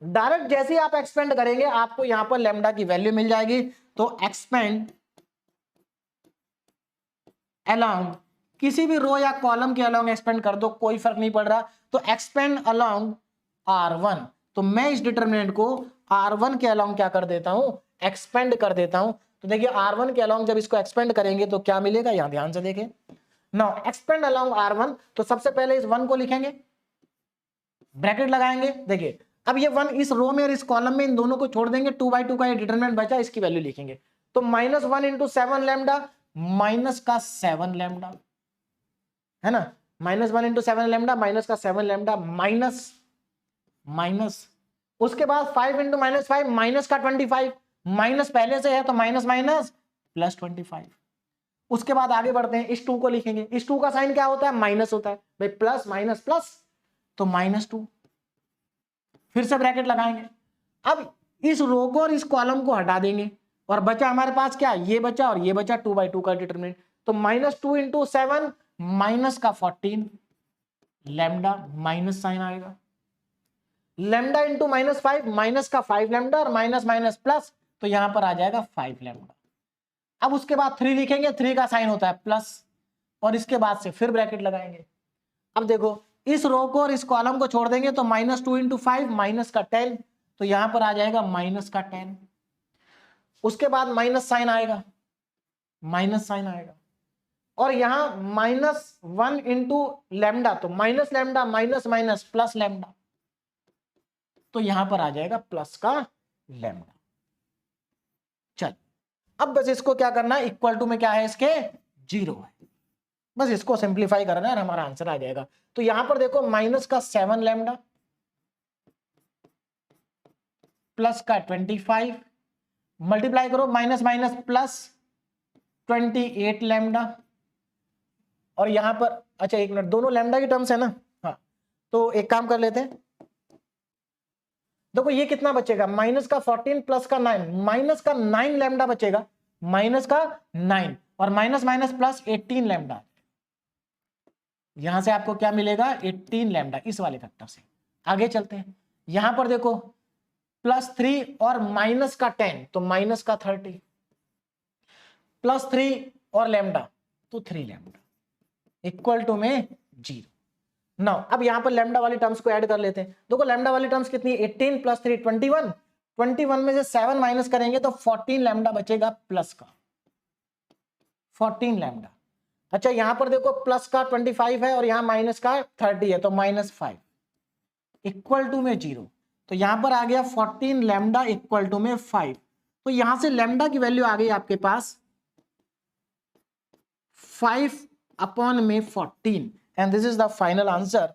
डायरेक्ट जैसे ही आप एक्सपेंड करेंगे आपको यहां पर लैम्डा की वैल्यू मिल जाएगी। तो एक्सपेंड अलोंग, किसी भी रो या कॉलम के अलोंग एक्सपेंड कर दो, कोई फर्क नहीं पड़ रहा। तो एक्सपेंड अलोंग R1, तो मैं इस डिटरमिनेंट को R1 के अलोंग क्या कर देता हूं, एक्सपेंड कर देता हूं। तो देखिए R1 के अलोंग जब इसको एक्सपेंड करेंगे तो क्या मिलेगा, यहां ध्यान से देखें। नाउ एक्सपेंड अलोंग R1, तो सबसे पहले इस 1 को लिखेंगे, ब्रैकेट लगाएंगे। देखिए अब ये 1 इस रो में और इस कॉलम में, इन दोनों को छोड़ देंगे, 2/2 का ये डिटरमिनेंट बचा, इसकी वैल्यू लिखेंगे। तो -1 × 7 लैम्डा, माइनस का 7 लैम्डा, है ना, -1 × 7 लैम्डा, माइनस का 7 लैम्डा, माइनस माइनस, उसके बाद 5 × -5 माइनस का 25, माइनस पहले से है तो माइनस माइनस प्लस 25। उसके बाद आगे बढ़ते हैं, इस 2 को लिखेंगे, इस 2 का साइन क्या होता है, माइनस होता है भाई, प्लस माइनस प्लस, तो -2, फिर से ब्रैकेट लगाएंगे। अब इस रो को और इस कॉलम को हटा देंगे और बचा हमारे पास क्या, ये बचा और ये बचा, 2/2 का डिटरमिनेंट। तो -2 × 7 माइनस का 14 लैम्डा, माइनस साइन आएगा, लैम्डा × -5 माइनस का 5 लैम्डा, और माइनस माइनस प्लस, तो यहां पर आ जाएगा 5 लैम्डा। अब उसके बाद 3 लिखेंगे, 3 का साइन होता है प्लस, और इसके बाद से फिर ब्रैकेट लगाएंगे। अब देखो इस रो को और इस कॉलम को छोड़ देंगे तो -2 × 5 माइनस का 10, तो यहां पर आ जाएगा माइनस का 10। उसके बाद माइनस साइन आएगा, माइनस साइन आएगा, और यहां -1 × लैम्डा, तो minus lambda minus minus plus lambda, तो यहां पर आ जाएगा प्लस का लैम्डा। चल अब बस इसको क्या करना है, इक्वल टू में क्या है इसके 0 है। बस इसको सिंप्लीफाई करना है और हमारा आंसर आ जाएगा। तो यहां पर देखो माइनस का 7 लैम्डा प्लस का 25 मल्टीप्लाई करो, माइनस माइनस प्लस 28 लैम्डा, और यहां पर अच्छा एक मिनट, दोनों लैम्डा की टर्म्स है ना, हाँ तो एक काम कर लेते हैं, देखो ये कितना बचेगा, माइनस का 14 प्लस का 9, माइनस का 9 लैम्डा बचेगा, माइनस का 9 और माइनस माइनस प्लस 18 लैम्डा, यहां से आपको क्या मिलेगा 18 लैम्डा इस वाले फैक्टर से। आगे चलते हैं, यहां पर देखो प्लस 3 और माइनस का 10 तो माइनस का 30 प्लस 3 और लैम्डा तो 3 लैम्डा इक्वल टू में 0। नाउ अब यहां पर लैम्डा वाली टर्म्स को ऐड कर लेते हैं। देखो लैम्डा वाली टर्म्स कितनी है, 18 प्लस 3 21, 21 में से 7 माइनस करेंगे तो 14 लैम्डा बचेगा प्लस का 14 लैम्डा। अच्छा यहां पर देखो प्लस का 25 है और यहां माइनस का 30 है तो माइनस 5 इक्वल टू में 0। तो यहां पर आ गया 14 लैम्डा इक्वल टू में 5। तो यहां से लैम्डा की वैल्यू आ गई आपके पास 5/14 and this is the final answer.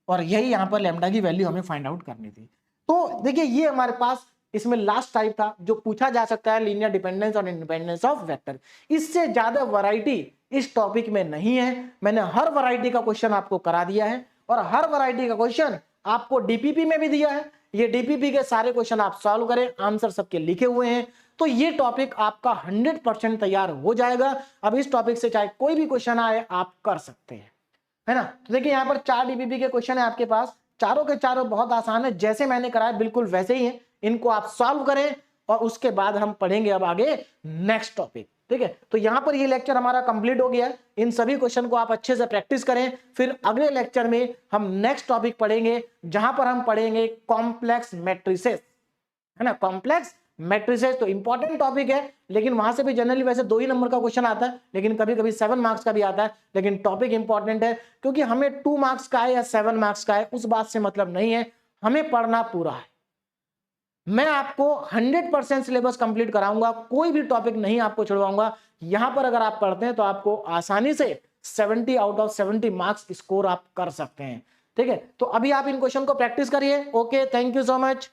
और यही यहां पर लैम्डा की वैल्यू हमें फाइंड आउट करनी थी। तो देखिए ये हमारे पास इसमें लास्ट टाइप था जो पूछा जा सकता है, लीनियर डिपेंडेंस और इंडिपेंडेंस ऑफ वेक्टर। इससे ज्यादा वैरायटी इस टॉपिक में नहीं है। मैंने हर वैरायटी का क्वेश्चन आपको करा दिया है और हर वैरायटी का क्वेश्चन आपको डीपीपी में भी दिया है। ये डीपीपी के सारे क्वेश्चन आप सॉल्व करें, आंसर सबके लिखे हुए हैं, तो ये टॉपिक आपका 100% तैयार हो जाएगा। अब इस टॉपिक से चाहे कोई भी क्वेश्चन आए आप कर सकते हैं, है ना। तो देखिए यहाँ पर 4 डीपीपी के क्वेश्चन है आपके पास, चारों के चारों बहुत आसान है, जैसे मैंने कराया बिल्कुल वैसे ही है। इनको आप सॉल्व करें और उसके बाद हम पढ़ेंगे अब आगे नेक्स्ट टॉपिक, ठीक है। तो यहां पर ये लेक्चर हमारा कंप्लीट हो गया है। इन सभी क्वेश्चन को आप अच्छे से प्रैक्टिस करें, फिर अगले लेक्चर में हम नेक्स्ट टॉपिक पढ़ेंगे जहां पर हम पढ़ेंगे कॉम्प्लेक्स मैट्रिसेस, है ना। कॉम्प्लेक्स मैट्रिसेस तो इंपॉर्टेंट टॉपिक है, लेकिन वहां से भी जनरली वैसे 2 ही नंबर का क्वेश्चन आता है, लेकिन कभी कभी 7 मार्क्स का भी आता है। लेकिन टॉपिक इंपॉर्टेंट है, क्योंकि हमें 2 मार्क्स का है या 7 मार्क्स का है उस बात से मतलब नहीं है, हमें पढ़ना पूरा है। मैं आपको 100% सिलेबस कंप्लीट कराऊंगा, कोई भी टॉपिक नहीं आपको छुड़वाऊंगा। यहां पर अगर आप पढ़ते हैं तो आपको आसानी से 70 आउट ऑफ 70 मार्क्स स्कोर आप कर सकते हैं, ठीक है। तो अभी आप इन क्वेश्चन को प्रैक्टिस करिए। Okay, thank you so much.